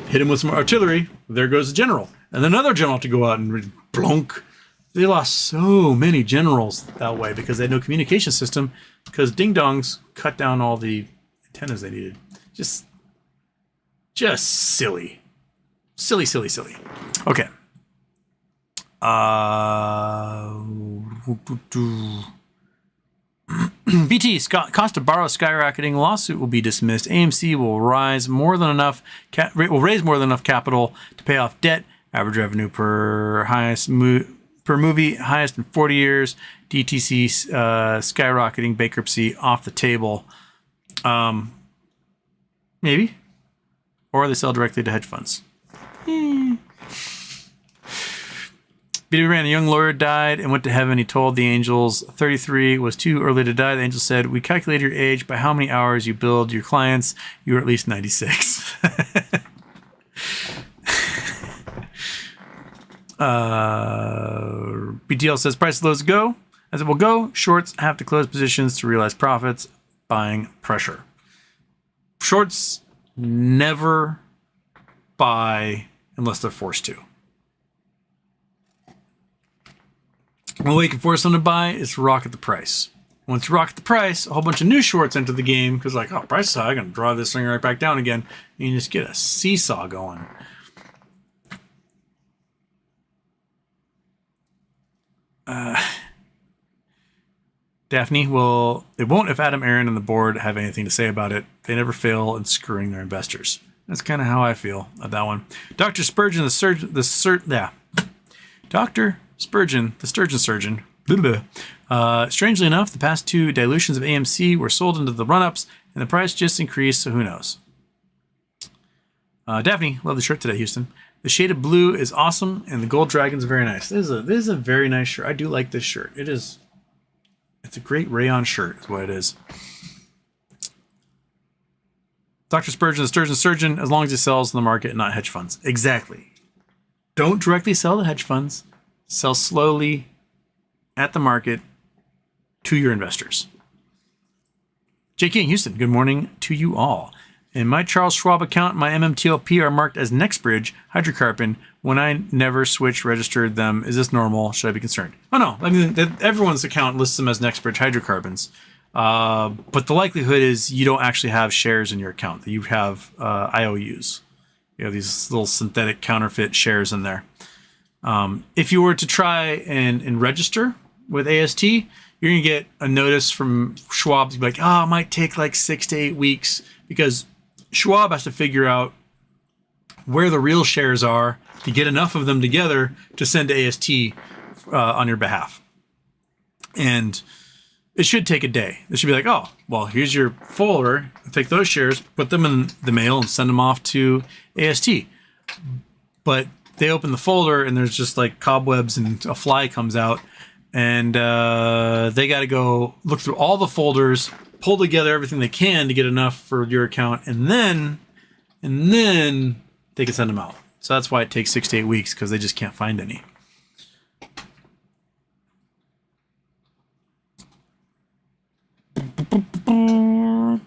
hit him with some artillery. There goes the general. And then another general had to go out and blunk. They lost so many generals that way because they had no communication system because ding-dongs cut down all the antennas they needed. Just silly. Silly. Okay. BT, cost to borrow skyrocketing. Lawsuit will be dismissed. AMC will raise more than enough capital to pay off debt. Average revenue per movie highest in 40 years. DTC skyrocketing. Bankruptcy off the table. Maybe, or they sell directly to hedge funds. BBB ran, a young lawyer died and went to heaven. He told the angels 33 was too early to die. The angel said, we calculated your age by how many hours you billed your clients. You were at least 96. BTL says, price lows go. As it will go, shorts have to close positions to realize profits. Buying pressure. Shorts never buy unless they're forced to. One way you can force them to buy is to rocket the price. Once you rocket the price, a whole bunch of new shorts enter the game because like, oh, price is high, I'm going to draw this thing right back down again. And you just get a seesaw going. Daphne, well, it won't if Adam Aaron and the board have anything to say about it. They never fail in screwing their investors. That's kind of how I feel at that one. Dr. Spurgeon, Dr. Spurgeon, the sturgeon surgeon. Strangely enough, the past 2 dilutions of AMC were sold into the run-ups, and the price just increased, so who knows? Daphne, love the shirt today, Houston. The shade of blue is awesome, and the gold dragon's very nice. This is a very nice shirt. I do like this shirt. It's a great rayon shirt, is what it is. Dr. Spurgeon, the sturgeon surgeon, as long as he sells in the market and not hedge funds. Exactly. Don't directly sell to hedge funds. Sell slowly at the market to your investors. J.K. in Houston, good morning to you all. In my Charles Schwab account, my MMTLP are marked as NextBridge hydrocarbon when I never switched registered them. Is this normal? Should I be concerned? Oh no, I mean everyone's account lists them as NextBridge hydrocarbons, but the likelihood is you don't actually have shares in your account. That you have IOUs. You have these little synthetic counterfeit shares in there. If you were to try and register with AST, you're gonna get a notice from Schwab to be like, it might take like 6 to 8 weeks because Schwab has to figure out where the real shares are to get enough of them together to send to AST on your behalf. And it should take a day. They should be like, here's your folder. Take those shares, put them in the mail, and send them off to AST. But they open the folder, and there's just like cobwebs, and a fly comes out, and they got to go look through all the folders, pull together everything they can to get enough for your account, and then they can send them out. So that's why it takes 6 to 8 weeks, because they just can't find any.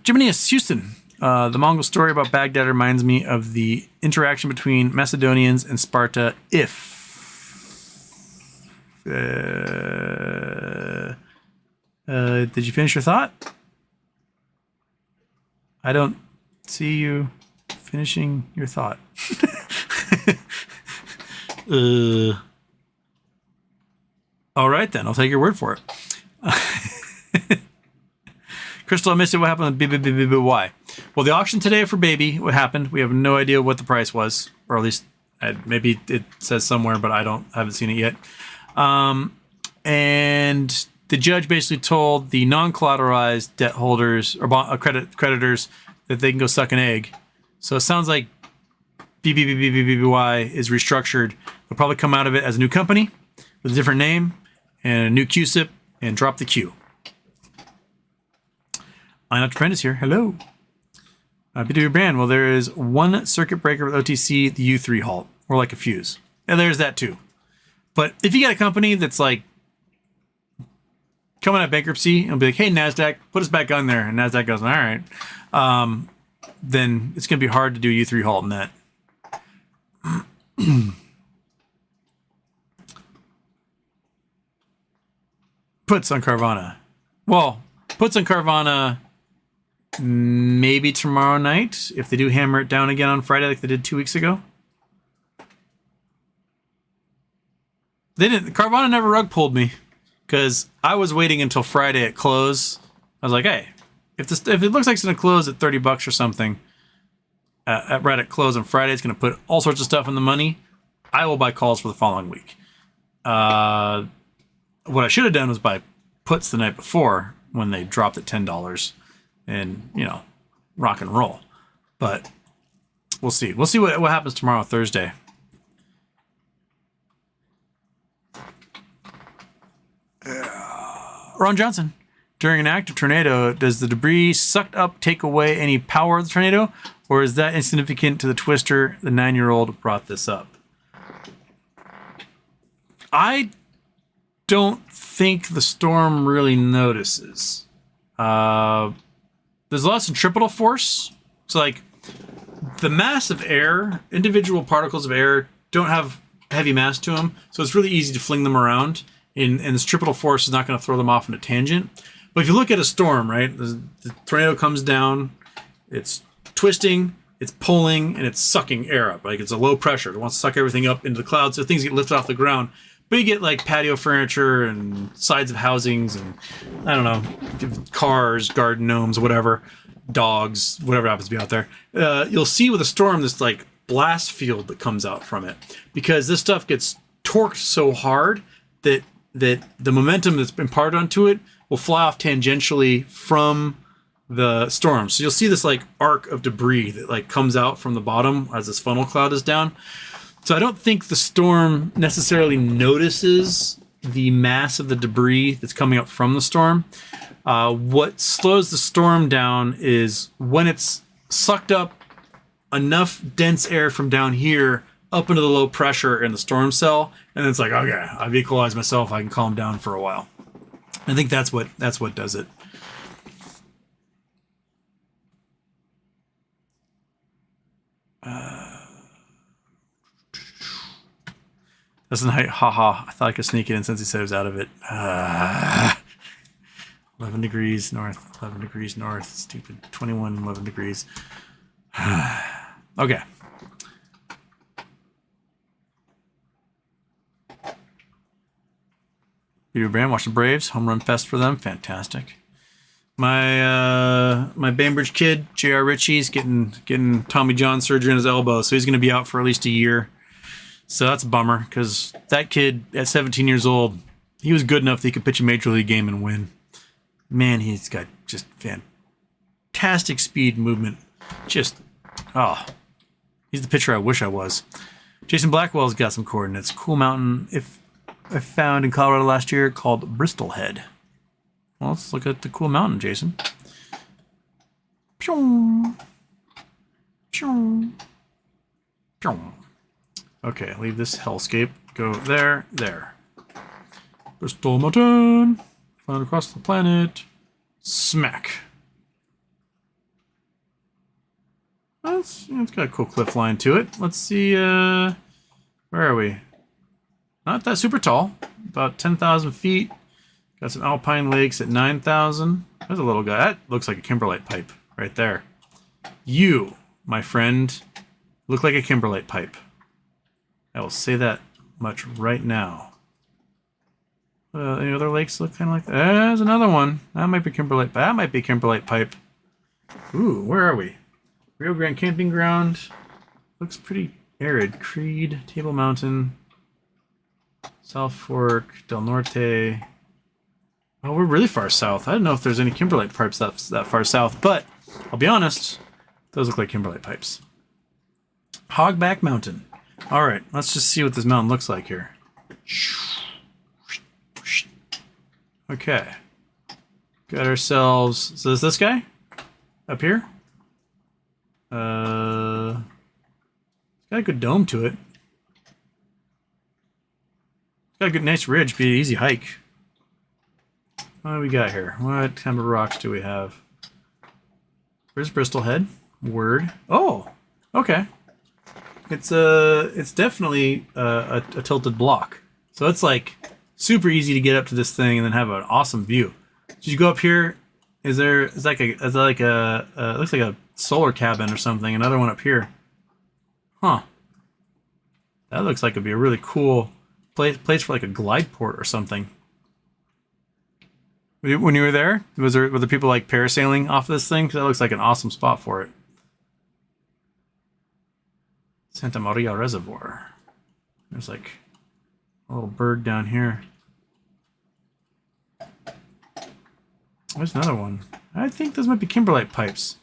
Jiminius Houston. The Mongol story about Baghdad reminds me of the interaction between Macedonians and Sparta. Did you finish your thought? I don't see you finishing your thought. All right, then. I'll take your word for it. Crystal, I missed it. What happened with BBBYQ? Well, the auction today for Baby, what happened? We have no idea what the price was, or at least maybe it says somewhere, but I haven't seen it yet. And the judge basically told the non-collateralized debt holders or creditors that they can go suck an egg. So it sounds like BBBYQ is restructured. They'll probably come out of it as a new company with a different name and a new cusip and drop the Q. Line Up Apprentice here. Hello. BW brand. Well, there is one circuit breaker with OTC, the U3 halt, or like a fuse. And there's that too. But if you got a company that's like coming out of bankruptcy and be like, hey, NASDAQ, put us back on there. And NASDAQ goes, all right. Then it's going to be hard to do a U3 halt in that. Puts on Carvana. Well, puts on Carvana maybe tomorrow night if they do hammer it down again on Friday like they did 2 weeks ago. They didn't. Carvana never rug pulled me because I was waiting until Friday at close. I was like, hey, if it looks like it's going to close at $30 or something right at close on Friday, it's going to put all sorts of stuff in the money. I will buy calls for the following week. What I should have done was buy puts the night before when they dropped at $10 and, rock and roll. But we'll see. We'll see what happens tomorrow, Thursday. Ron Johnson. During an active tornado, does the debris sucked up take away any power of the tornado? Or is that insignificant to the twister? The 9-year-old brought this up. I don't think the storm really notices. There's lots of centripetal force. So like the mass of air, individual particles of air don't have heavy mass to them. So it's really easy to fling them around. And the centripetal force is not going to throw them off in a tangent. But if you look at a storm, right, the tornado comes down, it's twisting, it's pulling, and it's sucking air up. Like it's a low pressure. It wants to suck everything up into the clouds so things get lifted off the ground. But you get like patio furniture and sides of housings and, I don't know, cars, garden gnomes, whatever, dogs, whatever happens to be out there. You'll see with a storm this like blast field that comes out from it because this stuff gets torqued so hard that the momentum that's been imparted onto it will fly off tangentially from the storm. So you'll see this like arc of debris that like comes out from the bottom as this funnel cloud is down. So I don't think the storm necessarily notices the mass of the debris that's coming up from the storm. What slows the storm down is when it's sucked up enough dense air from down here up into the low pressure in the storm cell, and it's like, okay, I've equalized myself. I can calm down for a while. I think that's what does it. That's nice. Haha. I thought I could sneak it in since he said he was out of it. 11 degrees north. 11 degrees north. Stupid. 21, 11 degrees. Okay. Peter Brand, watch the Braves. Home run fest for them. Fantastic. My Bainbridge kid, J.R. Ritchie's getting Tommy John surgery on his elbow, so he's going to be out for at least a year. So that's a bummer, because that kid at 17 years old, he was good enough that he could pitch a major league game and win. Man, he's got just fantastic speed, movement. Just, he's the pitcher I wish I was. Jason Blackwell's got some coordinates. Cool mountain I found in Colorado last year called Bristol Head. Well, let's look at the cool mountain, Jason. Pew. Pew. Pew. Okay, leave this hellscape. Go there. Bristol Mountain. Found across the planet. Smack. It's got a cool cliff line to it. Let's see, where are we? Not that super tall. About 10,000 feet. Got some alpine lakes at 9,000. There's a little guy. That looks like a kimberlite pipe right there. You, my friend, look like a kimberlite pipe. I will say that much right now. Any other lakes look kind of like that? There's another one. That might be kimberlite. That might be kimberlite pipe. Ooh, where are we? Rio Grande Camping Ground. Looks pretty arid. Creed, Table Mountain, South Fork, Del Norte. Oh, we're really far south. I don't know if there's any kimberlite pipes that far south, but I'll be honest, those look like kimberlite pipes. Hogback Mountain. All right, let's just see what this mountain looks like here. Okay. Got ourselves... So is this guy? Up here? It's got a good dome to it. It's got a good, nice ridge. Be an easy hike. What do we got here? What kind of rocks do we have? Where's Bristol Head? Word. Oh, okay. It's definitely a tilted block. So it's like super easy to get up to this thing and then have an awesome view. Did you go up here? It looks like a solar cabin or something. Another one up here. Huh. That looks like it'd be a really cool place for like a glide port or something. When you were there, were the people like parasailing off this thing? Because that looks like an awesome spot for it. Santa Maria Reservoir. There's like a little bird down here. There's another one. I think those might be kimberlite pipes.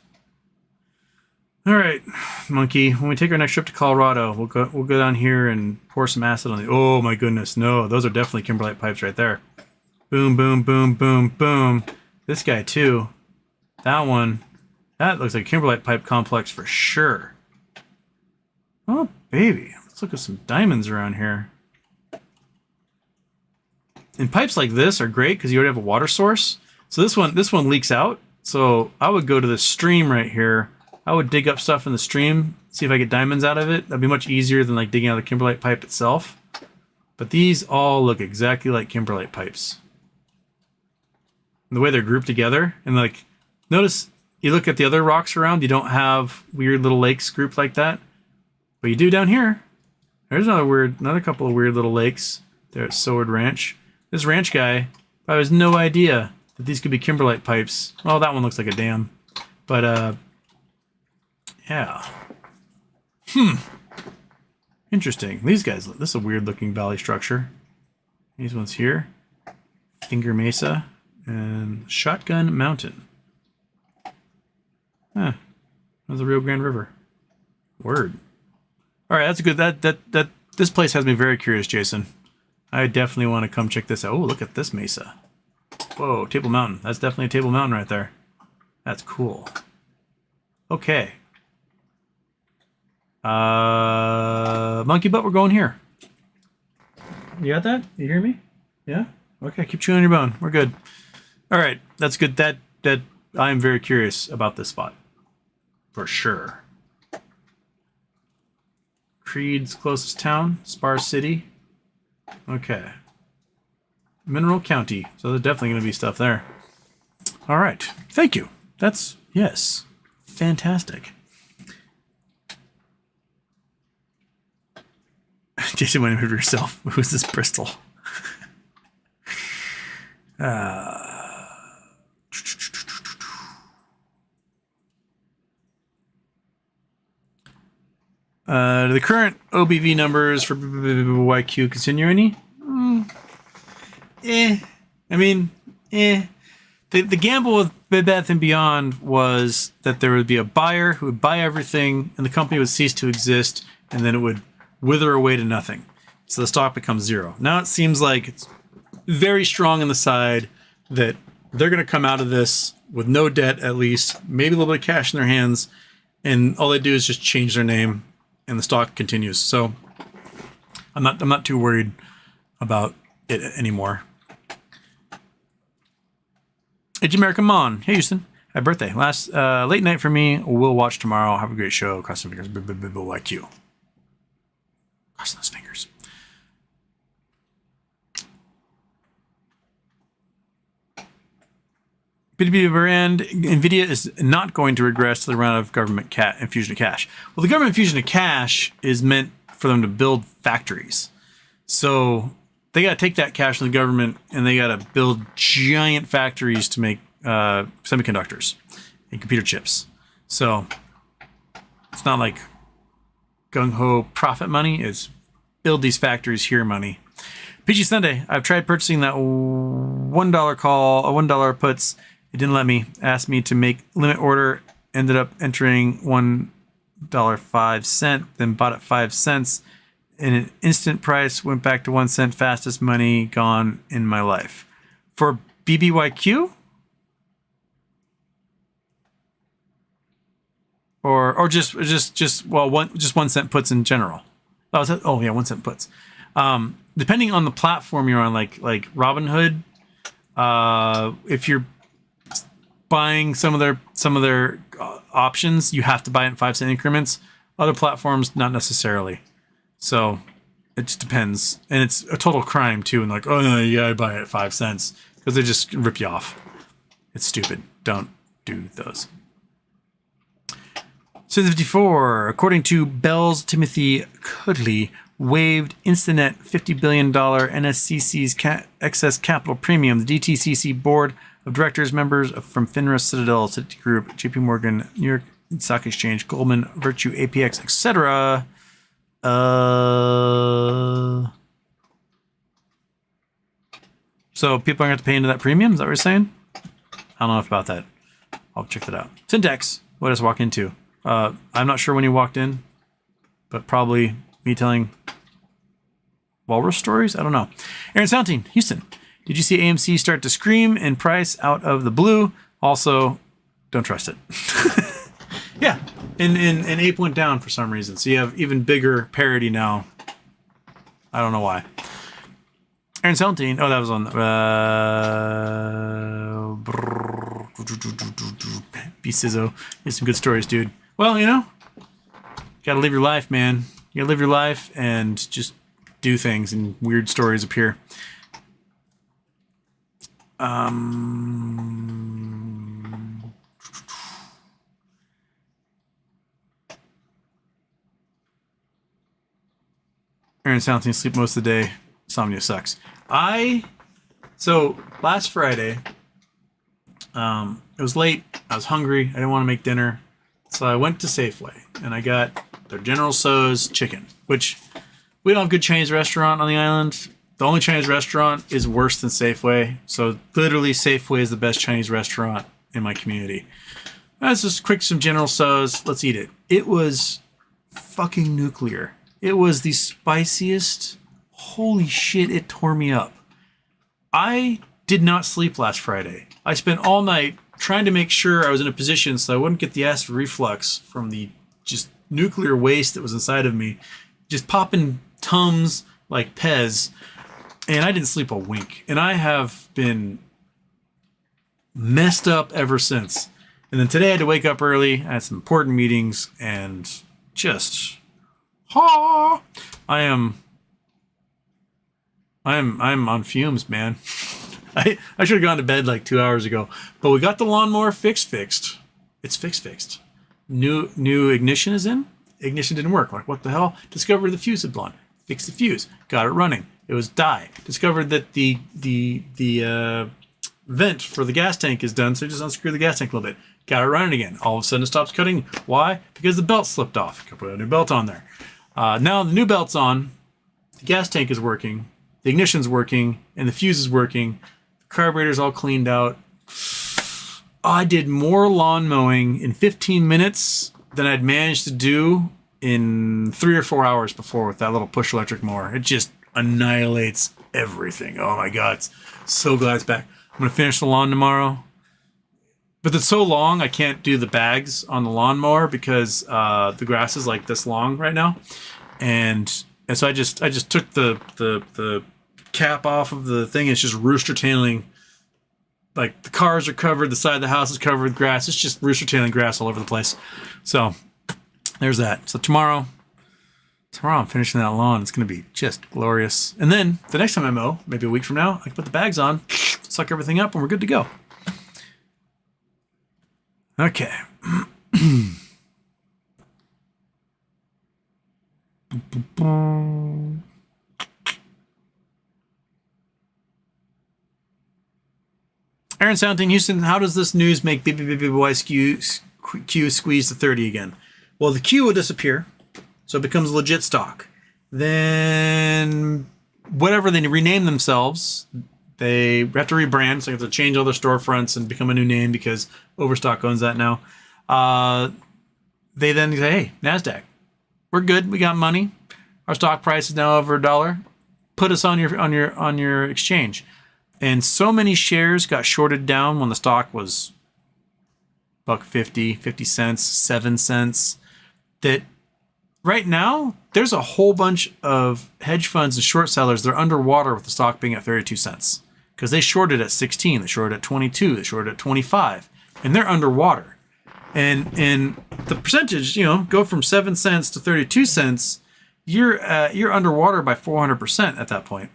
All right, Monkey. When we take our next trip to Colorado, we'll go down here and pour some acid on the. Oh my goodness, no! Those are definitely kimberlite pipes right there. Boom, boom, boom, boom, boom. This guy too. That one. That looks like a kimberlite pipe complex for sure. Oh baby, let's look at some diamonds around here. And pipes like this are great because you already have a water source. So this one leaks out. So I would go to the stream right here. I would dig up stuff in the stream, see if I get diamonds out of it. That'd be much easier than like digging out the kimberlite pipe itself. But these all look exactly like kimberlite pipes. And the way they're grouped together, and like, notice you look at the other rocks around, you don't have weird little lakes grouped like that. But you do down here. There's another couple of weird little lakes there at Seward Ranch. This ranch guy probably has no idea that these could be kimberlite pipes. Oh, that one looks like a dam. But, yeah. Interesting. These guys, this is a weird looking valley structure. These ones here. Finger Mesa and Shotgun Mountain. Huh. That's the Rio Grande River. Word. All right, that's a good. This place has me very curious, Jason. I definitely want to come check this out. Oh, look at this mesa. Whoa, Table Mountain. That's definitely a Table Mountain right there. That's cool. Okay. Monkey butt, we're going here. You got that? You hear me? Yeah? Okay, keep chewing on your bone. We're good. All right, that's good. That I am very curious about this spot. For sure. Creed's closest town, Spar City. Okay. Mineral County. So there's definitely going to be stuff there. All right. Thank you. That's, yes. Fantastic. Jason went over yourself. Who's this Bristol? Do the current OBV numbers for BBBYQ continue any? I mean, The gamble with Bed Bath & Beyond was that there would be a buyer who would buy everything and the company would cease to exist and then it would wither away to nothing. So the stock becomes zero. Now it seems like it's very strong on the side that they're going to come out of this with no debt, at least, maybe a little bit of cash in their hands, and all they do is just change their name and the stock continues. So I'm not too worried about it anymore. It's American Mon. Hey, Houston. Happy birthday. Last late night for me. We'll watch tomorrow. Have a great show. Cross some fingers. BBBYQ. Cross those fingers. BBB brand. Nvidia is not going to regress to the round of government infusion of cash. Well, the government infusion of cash is meant for them to build factories. So they got to take that cash from the government and they got to build giant factories to make semiconductors and computer chips. So it's not like gung-ho profit money. It's build these factories here money. PG Sunday. I've tried purchasing that $1 call, $1 puts. It didn't let me. Asked me to make limit order. Ended up entering $1.05. Then bought at 5 cents. In an instant price, went back to 1 cent. Fastest money gone in my life. For BBYQ? Or just 1 cent puts in general. Oh yeah, 1 cent puts. Depending on the platform you're on, like Robinhood, if you're buying some of their options, you have to buy it in 5 cent increments. Other platforms, not necessarily. So it just depends, and it's a total crime too. And like, oh no, yeah, I buy it at 5 cents because they just rip you off. It's stupid. Don't do those. 54. According to Bell's Timothy Cudley, waived Instinet $50 billion NSCC's excess capital premium. The DTCC board of directors, members from FINRA, Citadel, Citigroup, JP Morgan, New York Stock Exchange, Goldman, Virtue, APX, etc. So people aren't going to pay into that premium? Is that what you're saying? I don't know about that. I'll check that out. Syntax. What does walk into? I'm not sure when you walked in, but probably me telling walrus stories? I don't know. Aaron Soundtein, Houston. Did you see AMC start to scream in price out of the blue? Also, don't trust it. Yeah. And Ape went down for some reason. So you have even bigger parity now. I don't know why. Aaron Seltine. Oh, that was on B Sizzo. Here's some good stories, dude. Well, you know, gotta live your life, man. You gotta live your life and just do things and weird stories appear. Aaron Sounding sleep most of the day. Insomnia sucks. So last Friday, it was late. I was hungry. I didn't want to make dinner. So I went to Safeway and I got their General Tso's chicken, which we don't have a good Chinese restaurant on the island. The only Chinese restaurant is worse than Safeway. So literally Safeway is the best Chinese restaurant in my community. Let's just quick some General Tso's. Let's eat it. It was fucking nuclear. It was the spiciest. Holy shit, it tore me up. I did not sleep last Friday. I spent all night trying to make sure I was in a position so I wouldn't get the acid reflux from the just nuclear waste that was inside of me. Just popping Tums like Pez. And I didn't sleep a wink. And I have been messed up ever since. And then today I had to wake up early. I had some important meetings and just... I am I'm on fumes, man. I should have gone to bed like 2 hours ago. But we got the lawnmower fixed. It's fixed. New ignition is in. Ignition didn't work. Like, what the hell? Discovered the fuse had blown. Fixed the fuse. Got it running. It was die. Discovered that the vent for the gas tank is done, so just unscrew the gas tank a little bit. Got it running again. All of a sudden it stops cutting. Why? Because the belt slipped off. Got to put a new belt on there. Now the new belt's on. The gas tank is working. The ignition's working. And the fuse is working. The carburetor's all cleaned out. I did more lawn mowing in 15 minutes than I'd managed to do in 3 or 4 hours before with that little push electric mower. It just annihilates everything. Oh my God. So glad it's back. I'm going to finish the lawn tomorrow. But it's so long, I can't do the bags on the lawnmower because the grass is like this long right now. And so I just took the cap off of the thing. It's just rooster tailing. Like, the cars are covered, the side of the house is covered with grass. It's just rooster tailing grass all over the place. So there's that. So tomorrow I'm finishing that lawn. It's going to be just glorious. And then the next time I mow, maybe a week from now, I can put the bags on, suck everything up, and we're good to go. Okay. Aaron Sounding, Houston, how does this news make BBBYQ squeeze to 30 again? Well, the Q will disappear, so it becomes legit stock. Then whatever they rename themselves, they have to rebrand, so they have to change all their storefronts and become a new name because Overstock owns that now. They then say, hey, NASDAQ, we're good. We got money. Our stock price is now over $1. Put us on your exchange. And so many shares got shorted down when the stock was $1.50, 50 cents, 7 cents, that right now there's a whole bunch of hedge funds and short sellers that are underwater with the stock being at 32 cents because they shorted at 16, they shorted at 22, they shorted at 25, and they're underwater. And the percentage, go from 7 cents to 32 cents, you're underwater by 400% at that point.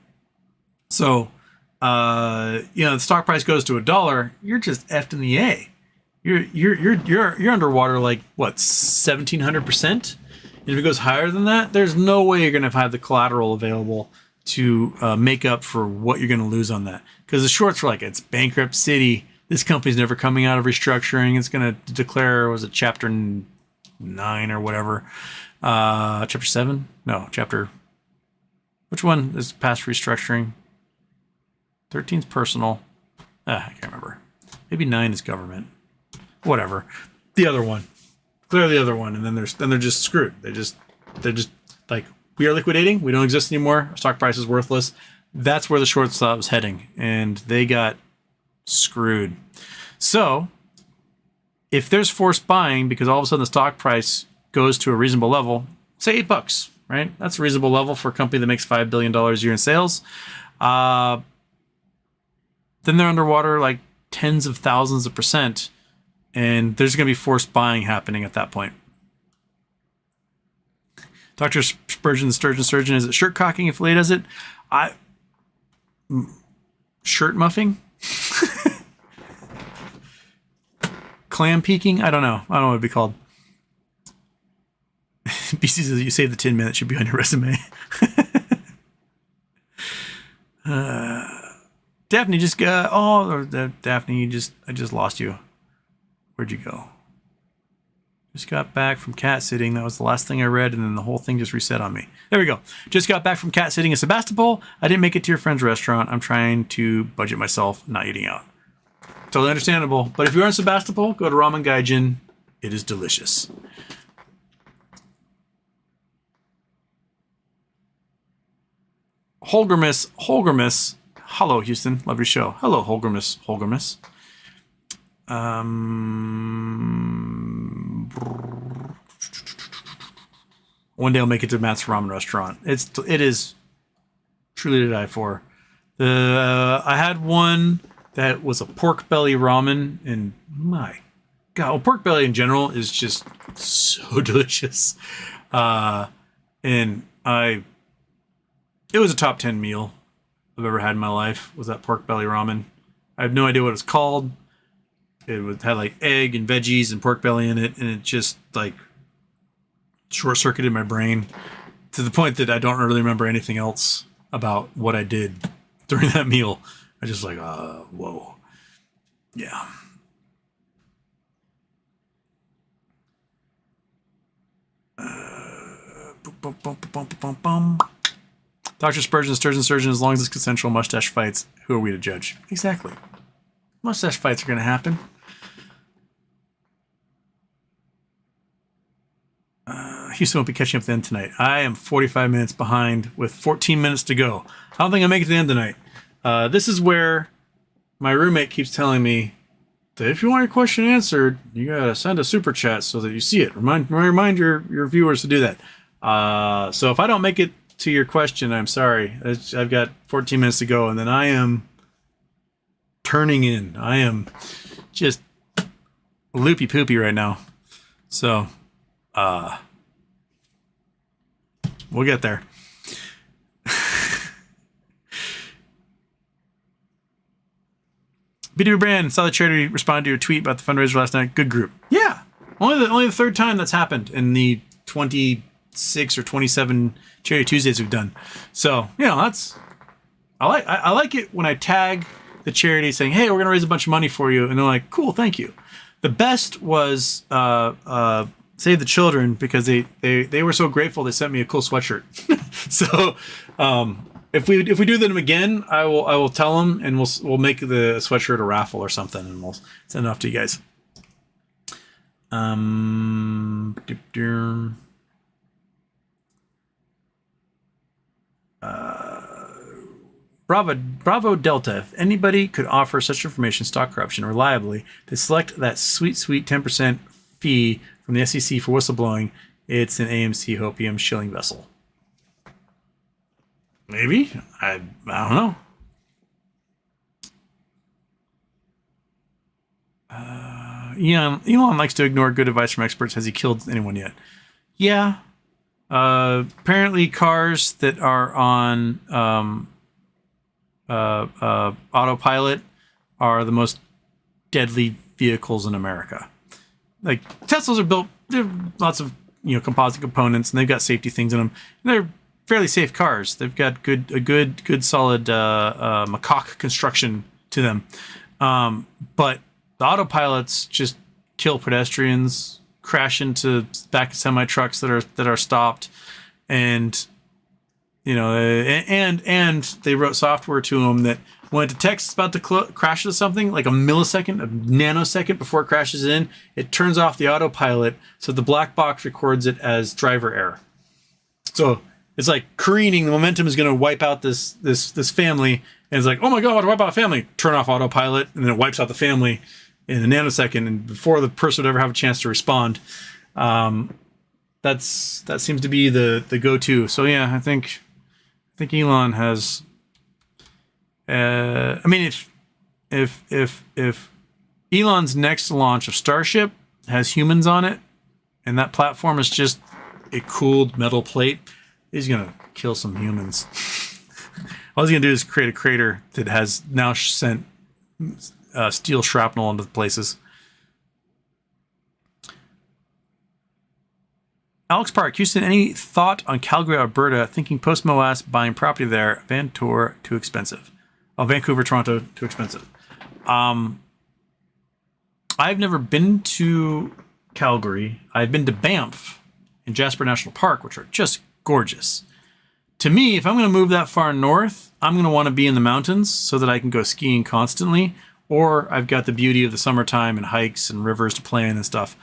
So the stock price goes to $1, you're just effed in the A. You're underwater like what, 1,700%? And if it goes higher than that, there's no way you're gonna have the collateral available to make up for what you're gonna lose on that. Because the shorts are like, it's bankrupt city. This company's never coming out of restructuring. It's gonna declare, was it Chapter 9 or whatever? Chapter 7? No, chapter. Which one is past restructuring? 13's personal. I can't remember. Maybe 9 is government. Whatever. The other one. Clear the other one, and then they're just screwed. They're just like, we are liquidating. We don't exist anymore. Our stock price is worthless. That's where the short thought was heading, and they got screwed. So if there's forced buying because all of a sudden the stock price goes to a reasonable level, say $8, right? That's a reasonable level for a company that makes $5 billion a year in sales. Then they're underwater like tens of thousands of percent, and there's going to be forced buying happening at that point. Dr. Spurgeon, the Sturgeon Surgeon, is it shirt cocking if Lee does it? Shirt muffing? Clam peeking? I don't know. I don't know what it'd be called. BC says you saved the 10 minutes, should be on your resume. Daphne just got, Daphne, I just lost you. Where'd you go? Just got back from cat sitting. That was the last thing I read, and then the whole thing just reset on me. There we go. Just got back from cat sitting in Sebastopol. I didn't make it to your friend's restaurant. I'm trying to budget myself, not eating out. Totally understandable. But if you're in Sebastopol, go to Ramen Gaijin. It is delicious. Holgermus. Hello, Houston. Love your show. Hello, Holgermus. One day I'll make it to Matt's ramen restaurant. It is truly to die for. I had one that was a pork belly ramen, and my God, well, pork belly in general is just so delicious. It was a top 10 meal. I've ever had in my life was that pork belly ramen. I have no idea what it's called. Had like egg and veggies and pork belly in it, and it just like short-circuited my brain to the point that I don't really remember anything else about what I did during that meal. I just like, whoa. Yeah. Dr. Spurgeon, Sturgeon, Surgeon, as long as it's consensual mustache fights, who are we to judge? Exactly. Mustache fights are going to happen. Houston won't be catching up to the end tonight. I am 45 minutes behind with 14 minutes to go. I don't think I'll make it to the end tonight. This is where my roommate keeps telling me that if you want your question answered, you got to send a super chat so that you see it. Remind your viewers to do that. So if I don't make it to your question, I'm sorry. I've got 14 minutes to go, and then I am turning in. I am just loopy poopy right now. So, we'll get there. BW Brand, saw the charity respond to your tweet about the fundraiser last night. Good group. Yeah. Only the third time that's happened in the 26 or 27 Charity Tuesdays we've done. So, that's I like it when I tag the charity saying, hey, we're gonna raise a bunch of money for you, and they're like, cool, thank you. The best was Save the Children, because they were so grateful they sent me a cool sweatshirt. So if we do them again, I will tell them, and we'll make the sweatshirt a raffle or something, and we'll send it off to you guys. Bravo Delta. If anybody could offer such information, stock corruption, reliably, to select that sweet 10% fee from the SEC for whistleblowing, it's an AMC Hopium shilling vessel. Maybe. I don't know. Elon likes to ignore good advice from experts. Has he killed anyone yet? Yeah. Apparently cars that are on autopilot are the most deadly vehicles in America. Like, Teslas are built, they're lots of composite components, and they've got safety things in them. And they're fairly safe cars. They've got good solid macaque construction to them. But the autopilots just kill pedestrians, crash into back semi trucks that are stopped, and and they wrote software to them that when it detects it's about to crash into something, like a millisecond, a nanosecond before it crashes in, it turns off the autopilot so the black box records it as driver error. So it's like careening. The momentum is going to wipe out this family, and it's like, oh my god, wipe out a family. Turn off autopilot, and then it wipes out the family in a nanosecond, and before the person would ever have a chance to respond. That seems to be the go-to. So yeah, I think Elon has. If Elon's next launch of Starship has humans on it, and that platform is just a cooled metal plate, he's gonna kill some humans. All he's gonna do is create a crater that has now sent steel shrapnel into places. Alex Park, Houston, any thought on Calgary, Alberta? Thinking post-MOAS, buying property there. Vancouver, too expensive. Oh, Vancouver, Toronto, too expensive. I've never been to Calgary. I've been to Banff and Jasper National Park, which are just gorgeous. To me, if I'm going to move that far north, I'm going to want to be in the mountains so that I can go skiing constantly, or I've got the beauty of the summertime and hikes and rivers to play in and stuff.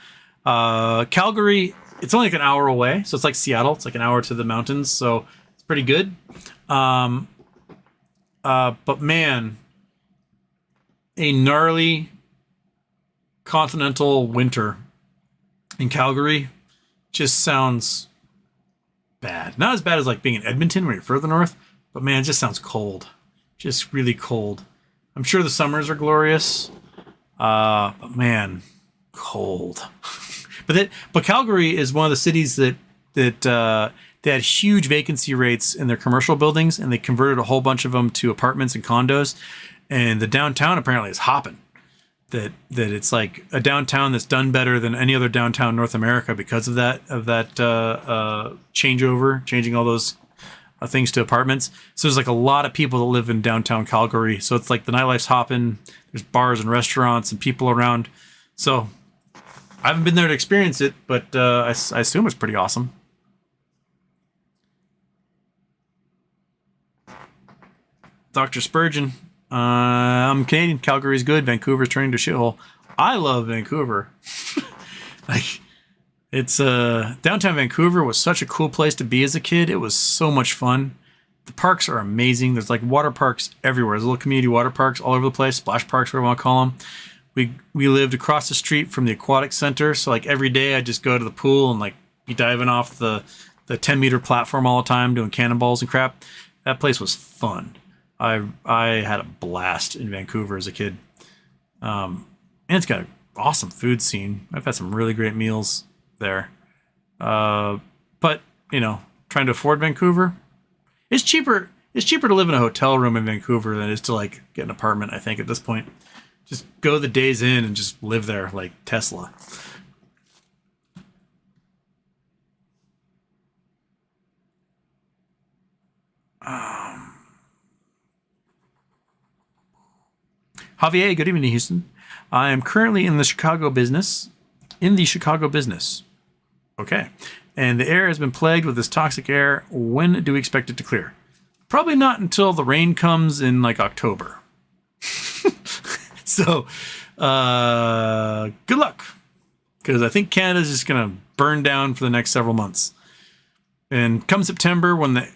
Calgary, it's only like an hour away, so it's like Seattle. It's like an hour to the mountains, so it's pretty good. But man, a gnarly continental winter in Calgary just sounds bad. Not as bad as like being in Edmonton where you're further north, but man, it just sounds cold. Just really cold. I'm sure the summers are glorious, but man, cold. But Calgary is one of the cities that they had huge vacancy rates in their commercial buildings, and they converted a whole bunch of them to apartments and condos. And the downtown apparently is hopping. That it's like a downtown that's done better than any other downtown in North America because of that changeover, changing all those things to apartments. So there's like a lot of people that live in downtown Calgary. So it's like the nightlife's hopping. There's bars and restaurants and people around. So I haven't been there to experience it, but I assume it's pretty awesome. Dr. Spurgeon. I'm Canadian. Calgary's good. Vancouver's turning to shithole. I love Vancouver. Like, it's downtown Vancouver was such a cool place to be as a kid. It was so much fun. The parks are amazing. There's like water parks everywhere. There's little community water parks all over the place. Splash parks, whatever you want to call them. We lived across the street from the aquatic center. So like every day I just go to the pool and like be diving off the 10-meter platform all the time, doing cannonballs and crap. That place was fun. I had a blast in Vancouver as a kid. And it's got an awesome food scene. I've had some really great meals there. But, you know, trying to afford Vancouver, it's cheaper to live in a hotel room in Vancouver than it is to like get an apartment, I think, at this point. Just go the days in and just live there like Tesla. Javier, good evening, Houston. I am currently in the Chicago business. Okay. And the air has been plagued with this toxic air. When do we expect it to clear? Probably not until the rain comes in like October. So, good luck. Because I think Canada's just going to burn down for the next several months. And come September, when the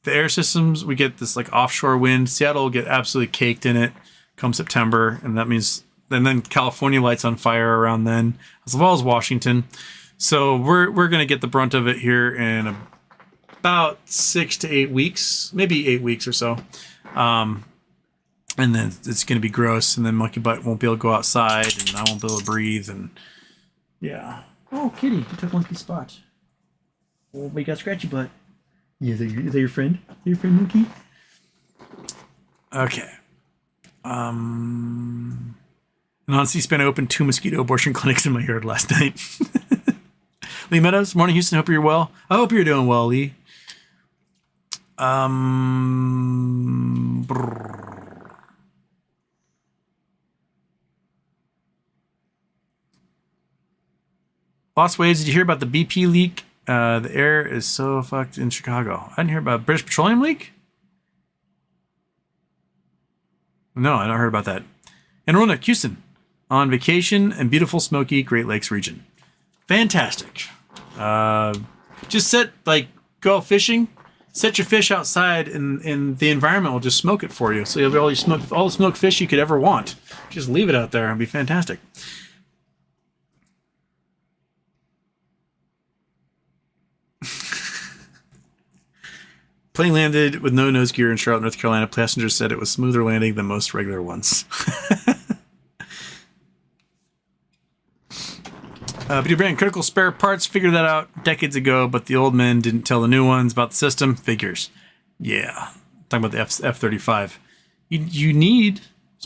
air systems, we get this like offshore wind, Seattle will get absolutely caked in it come September. And that means, and then California lights on fire around then, as well as Washington. So we're going to get the brunt of it here in about 6 to 8 weeks, maybe 8 weeks or so. And then it's going to be gross. And then Monkey Butt won't be able to go outside, and I won't be able to breathe. And yeah. Oh, kitty, you took Monkey's spot. Oh, we got Scratchy Butt. Yeah, is that your friend? Is that your friend, Monkey? Okay. And on C-SPAN, I opened 2 mosquito abortion clinics in my yard last night. Lee Meadows, morning, Houston. Hope you're well. I hope you're doing well, Lee. Lost Waves, did you hear about the BP leak? The air is so fucked in Chicago. I didn't hear about British Petroleum leak? No, I not heard about that. And Roanoke, Houston, on vacation in beautiful, smoky Great Lakes region. Fantastic. Just go fishing, set your fish outside, and the environment will just smoke it for you. So you'll have all the smoked fish you could ever want. Just leave it out there and be fantastic. Plane landed with no nose gear in Charlotte, North Carolina. Passengers said it was smoother landing than most regular ones. Peter Brand, critical spare parts, figured that out decades ago, but the old men didn't tell the new ones about the system. Figures. Yeah. Talking about the F-35. You need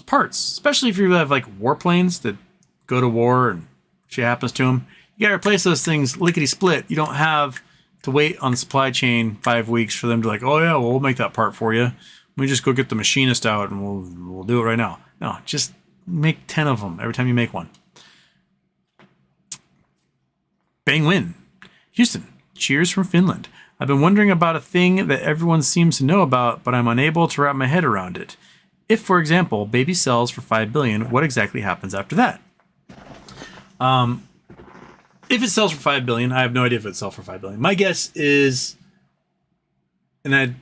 parts, especially if you have like warplanes that go to war and shit happens to them. You got to replace those things lickety-split. You don't have to wait on the supply chain 5 weeks for them to like, oh yeah, well, we'll make that part for you. We just go get the machinist out and we'll do it right now. No, just make 10 of them every time you make one. Bang win. Houston, cheers from Finland. I've been wondering about a thing that everyone seems to know about, but I'm unable to wrap my head around it. If, for example, baby sells for $5 billion, what exactly happens after that? If it sells for $5 billion, I have no idea if it sells for $5 billion. My guess is, and I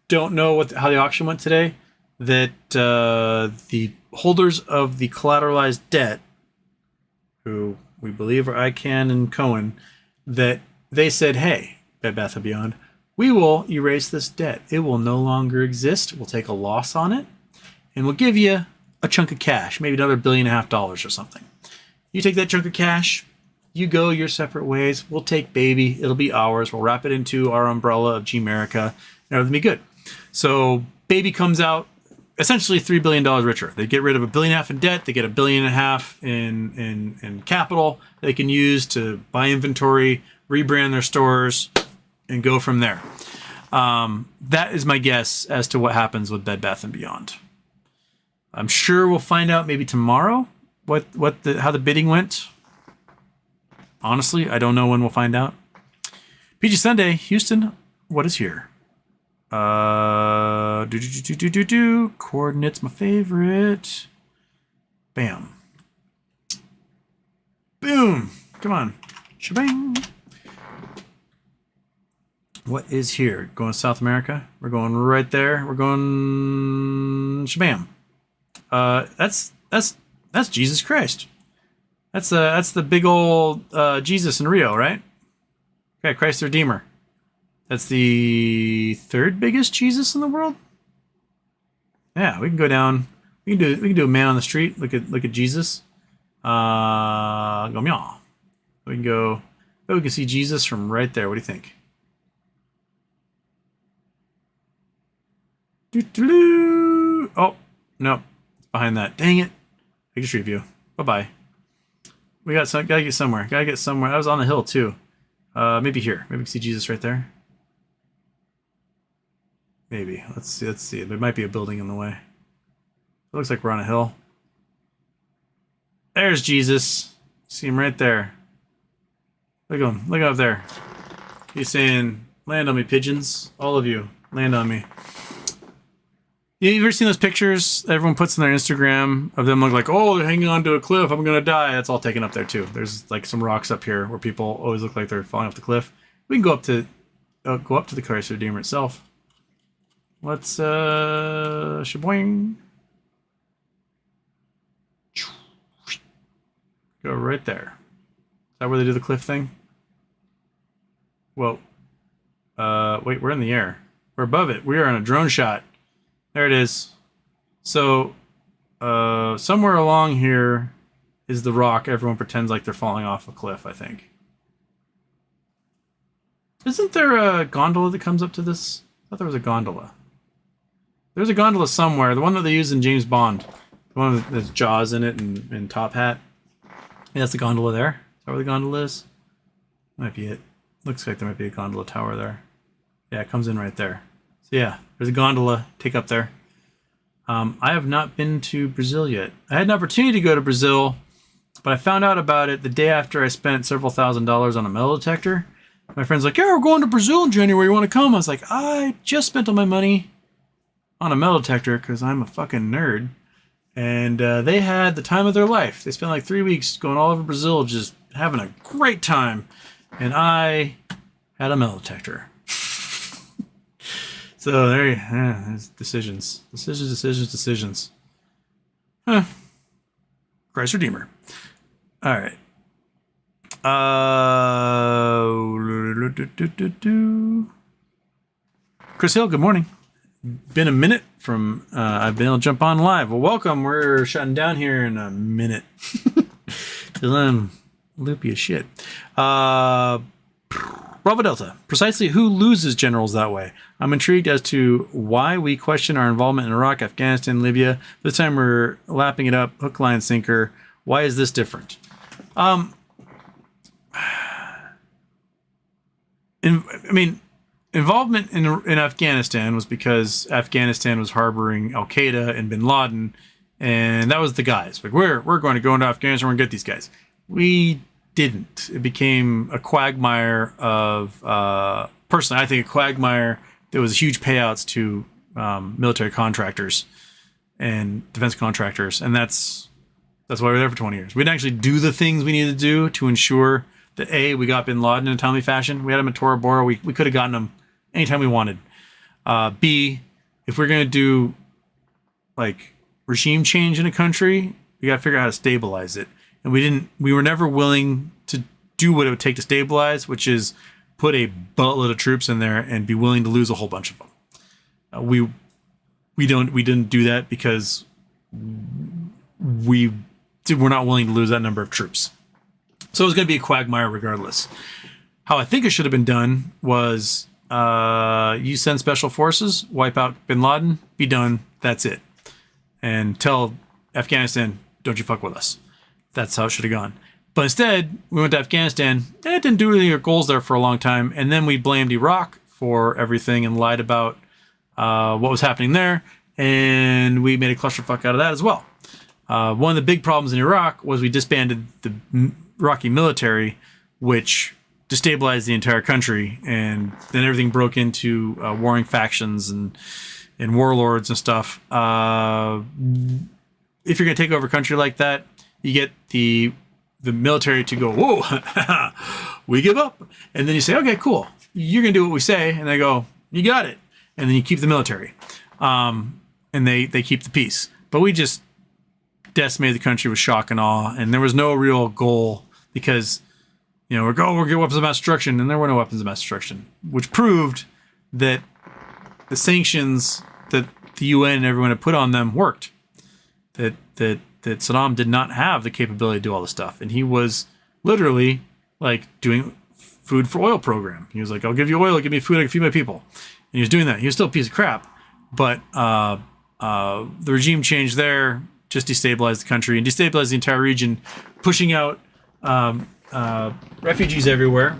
don't know how the auction went today, that the holders of the collateralized debt, who we believe are ICANN and Cohen, that they said, hey, Bed Bath & Beyond, we will erase this debt. It will no longer exist. We'll take a loss on it, and we'll give you a chunk of cash, maybe another $1.5 billion or something. You take that chunk of cash, You go your separate ways. We'll take baby. It'll be ours. We'll wrap it into our umbrella of G-America, and everything will be good. So baby comes out essentially $3 billion richer. They get rid of $1.5 billion in debt. They get $1.5 billion in capital they can use to buy inventory, rebrand their stores, and go from there. That is my guess as to what happens with Bed Bath & Beyond. I'm sure we'll find out maybe tomorrow how the bidding went. Honestly, I don't know when we'll find out. PG Sunday, Houston, what is here? Coordinates, my favorite. Bam. Boom. Come on. Shebang. What is here? Going to South America? We're going right there. We're going shabam. That's Jesus Christ. That's the big old Jesus in Rio, right? Okay, Christ the Redeemer. That's the third biggest Jesus in the world. Yeah, we can go down. We can do a man on the street. Look at Jesus. Go meow. We can go. We can see Jesus from right there. What do you think? Oh no, it's behind that. Dang it! Take a street view. Bye bye. Gotta get somewhere. I was on the hill too. Maybe here. Maybe we can see Jesus right there. Maybe. Let's see. There might be a building in the way. It looks like we're on a hill. There's Jesus. See him right there. Look at him. Look up there. He's saying, "Land on me, pigeons. All of you, land on me." You ever seen those pictures everyone puts on their Instagram of them look like, oh, they're hanging onto a cliff, I'm gonna die? That's all taken up there too. There's like some rocks up here where people always look like they're falling off the cliff. We can go up to the Christ Redeemer itself. Let's shaboing. Go right there. Is that where they do the cliff thing? Whoa. Wait, we're in the air. We're above it. We are on a drone shot. There it is. So, somewhere along here is the rock. Everyone pretends like they're falling off a cliff, I think. Isn't there a gondola that comes up to this? I thought there was a gondola. There's a gondola somewhere. The one that they use in James Bond. The one that has Jaws in it and Top Hat. Yeah, that's the gondola there. Is that where the gondola is? Might be it. Looks like there might be a gondola tower there. Yeah, it comes in right there. So yeah, there's a gondola take up there. I have not been to Brazil yet. I had an opportunity to go to Brazil, but I found out about it the day after I spent several $1,000s on a metal detector. My friend's like, yeah, we're going to Brazil in January. You want to come? I was like, I just spent all my money on a metal detector because I'm a fucking nerd. And they had the time of their life. They spent like 3 weeks going all over Brazil just having a great time. And I had a metal detector. So there's decisions. Huh. Christ Redeemer. All right. Chris Hill, good morning. Been a minute from I've been able to jump on live. Well, welcome. We're shutting down here in a minute. Because I'm loopy as shit. Bravo Delta, precisely who loses generals that way? I'm intrigued as to why we question our involvement in Iraq, Afghanistan, Libya. This time we're lapping it up, hook, line, sinker. Why is this different? Involvement in Afghanistan was because Afghanistan was harboring Al Qaeda and Bin Laden, and that was the guys. Like we're going to go into Afghanistan, we're going to get these guys. We didn't. It became a quagmire of personally, I think a quagmire. There was huge payouts to military contractors and defense contractors, and that's why we were there for 20 years. We didn't actually do the things we needed to do to ensure that A, we got Bin Laden in a timely fashion. We had him at Tora Bora. We could have gotten him anytime we wanted. B, if we're going to do like regime change in a country, we got to figure out how to stabilize it. And we were never willing to do what it would take to stabilize, which is put a buttload of troops in there and be willing to lose a whole bunch of them. We didn't do that because we're not willing to lose that number of troops. So it was going to be a quagmire regardless. How I think it should have been done was you send special forces, wipe out bin Laden, be done, that's it. And tell Afghanistan, don't you fuck with us. That's how it should have gone. But instead, we went to Afghanistan. It didn't do any of our goals there for a long time. And then we blamed Iraq for everything and lied about what was happening there. And we made a clusterfuck out of that as well. One of the big problems in Iraq was we disbanded the Iraqi military, which destabilized the entire country. And then everything broke into warring factions and warlords and stuff. If you're going to take over a country like that, you get the military to go, whoa, we give up. And then you say, okay, cool. You're going to do what we say. And they go, you got it. And then you keep the military. And they keep the peace. But we just decimated the country with shock and awe. And there was no real goal because, we're getting weapons of mass destruction. And there were no weapons of mass destruction, which proved that the sanctions that the UN and everyone had put on them worked. That Saddam did not have the capability to do all this stuff. And he was literally like doing food for oil program. He was like, I'll give you oil, give me food, I can feed my people. And he was doing that. He was still a piece of crap. But the regime change there just destabilized the country and destabilized the entire region, pushing out refugees everywhere.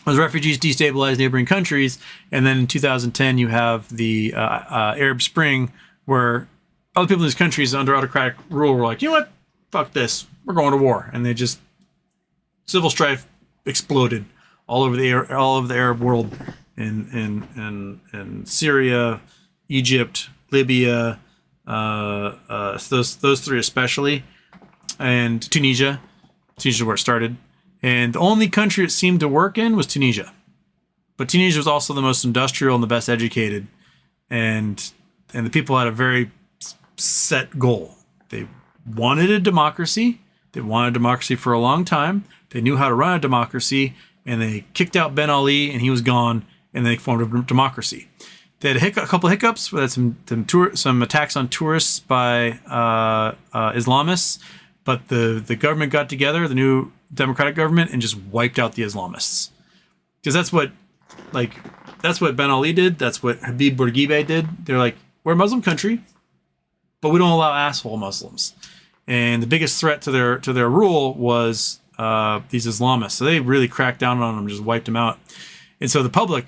Those refugees destabilized neighboring countries. And then in 2010, you have the Arab Spring, where other people in these countries under autocratic rule were like, you know what? Fuck this. We're going to war. And they just, civil strife exploded all over the Arab world in Syria, Egypt, Libya, those three especially, and Tunisia. Tunisia is where it started. And the only country it seemed to work in was Tunisia. But Tunisia was also the most industrial and the best educated. And the people had a very set goal. They wanted a democracy. They wanted democracy for a long time. They knew how to run a democracy. And they kicked out Ben Ali and he was gone. And they formed a democracy. They had a couple hiccups. We had some attacks on tourists by Islamists. But the government got together, the new democratic government, and just wiped out the Islamists. Because that's what Ben Ali did. That's what Habib Bourguiba did. They're like, we're a Muslim country, but we don't allow asshole Muslims. And the biggest threat to their rule was these Islamists. So they really cracked down on them, just wiped them out. And so the public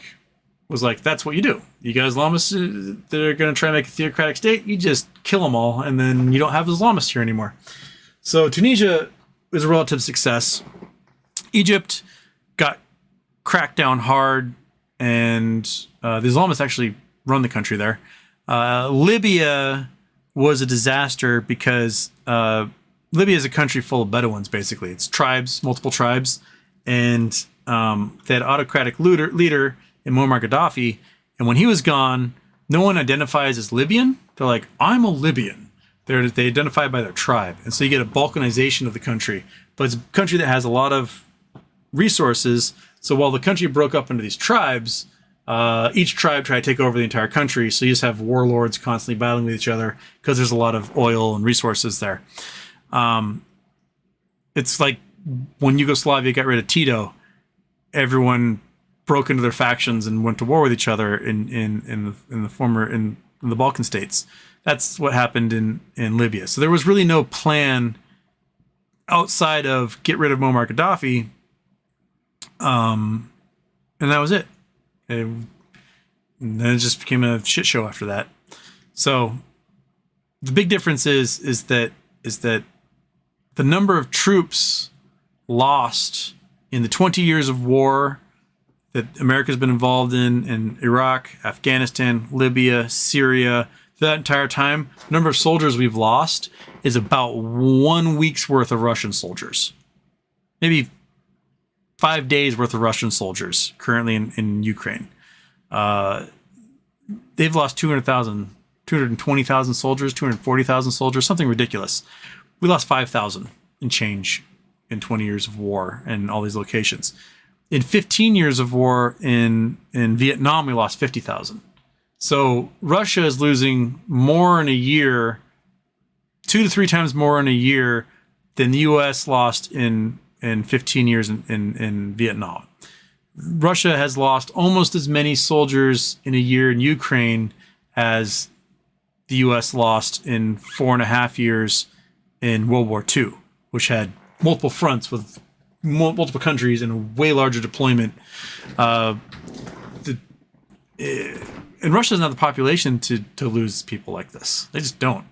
was like, that's what you do. You got Islamists that are going to try and make a theocratic state, you just kill them all, and then you don't have Islamists here anymore. So Tunisia was a relative success. Egypt got cracked down hard, and the Islamists actually run the country there. Libya was a disaster because Libya is a country full of Bedouins, basically. It's tribes, multiple tribes, and they had autocratic leader in Muammar Gaddafi, and when he was gone, no one identifies as Libyan. They're like, I'm a Libyan. They identify by their tribe. And so you get a balkanization of the country. But it's a country that has a lot of resources. So while the country broke up into these tribes, each tribe tried to take over the entire country. So you just have warlords constantly battling with each other because there's a lot of oil and resources there. It's like when Yugoslavia got rid of Tito, everyone broke into their factions and went to war with each other in the Balkan states. That's what happened in Libya. So there was really no plan outside of get rid of Muammar Gaddafi. And that was it. And then it just became a shit show after that. So the big difference is that the number of troops lost in the 20 years of war that America's been involved in Iraq, Afghanistan, Libya, Syria, that entire time, the number of soldiers we've lost is about 1 week's worth of Russian soldiers. Maybe 5 days worth of Russian soldiers currently in Ukraine. They've lost 220,000 soldiers, 240,000 soldiers, something ridiculous. We lost 5,000 and change in 20 years of war in all these locations. In 15 years of war in Vietnam, we lost 50,000. So Russia is losing more in a year, 2 to 3 times more in a year than the U.S. lost in and 15 years in Vietnam. Russia has lost almost as many soldiers in a year in Ukraine as the U.S. lost in 4.5 years in World War II, which had multiple fronts with multiple countries and a way larger deployment. And Russia doesn't have the population to lose people like this. They just don't.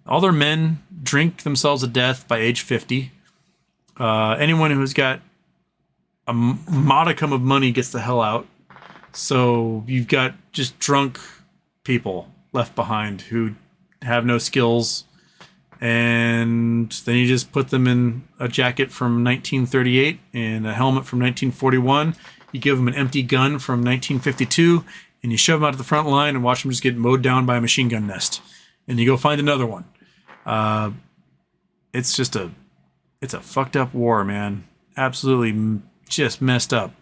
All their men drink themselves to death by age 50. Anyone who's got a modicum of money gets the hell out. So you've got just drunk people left behind who have no skills. And then you just put them in a jacket from 1938 and a helmet from 1941. You give them an empty gun from 1952 and you shove them out to the front line and watch them just get mowed down by a machine gun nest. And you go find another one. It's a fucked up war, man. Absolutely just messed up.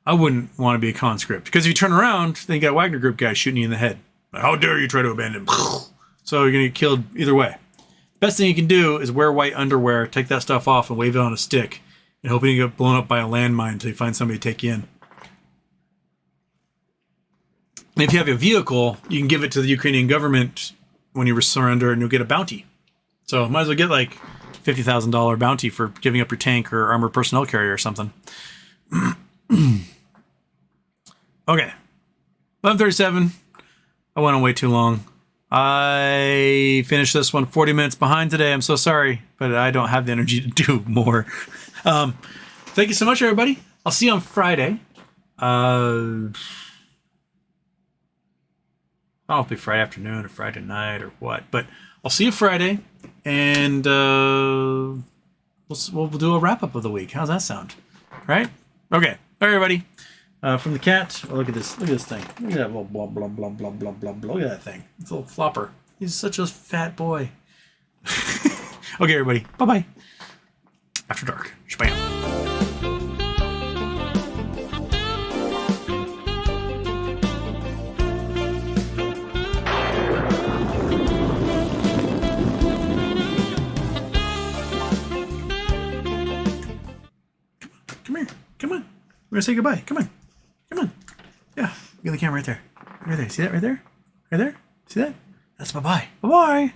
I wouldn't want to be a conscript because if you turn around, then you got Wagner Group guys shooting you in the head. How dare you try to abandon him? So you're going to get killed either way. Best thing you can do is wear white underwear, take that stuff off and wave it on a stick and hoping you get blown up by a landmine until you find somebody to take you in. And if you have a vehicle, you can give it to the Ukrainian government when you surrender and you'll get a bounty. So might as well get like $50,000 bounty for giving up your tank or armored personnel carrier or something. Okay. 11:37. I went on way too long. I finished this one 40 minutes behind today. I'm so sorry, but I don't have the energy to do more. Thank you so much, everybody. I'll see you on Friday. I don't know if it'll be Friday afternoon or Friday night or what, but I'll see you Friday, and we'll do a wrap-up of the week. How's that sound? Right? Okay. All right, everybody. From the cat. Oh, look at this. Look at this thing. Look at that little blah, blah, blah, blah, blah, blah, blah. Look at that thing. It's a little flopper. He's such a fat boy. Okay, everybody. Bye-bye. After dark. Shabam. Come on. We're going to say goodbye. Come on. Come on. Yeah. Look at the camera right there. Right there. See that right there? Right there? See that? That's bye-bye. Bye-bye.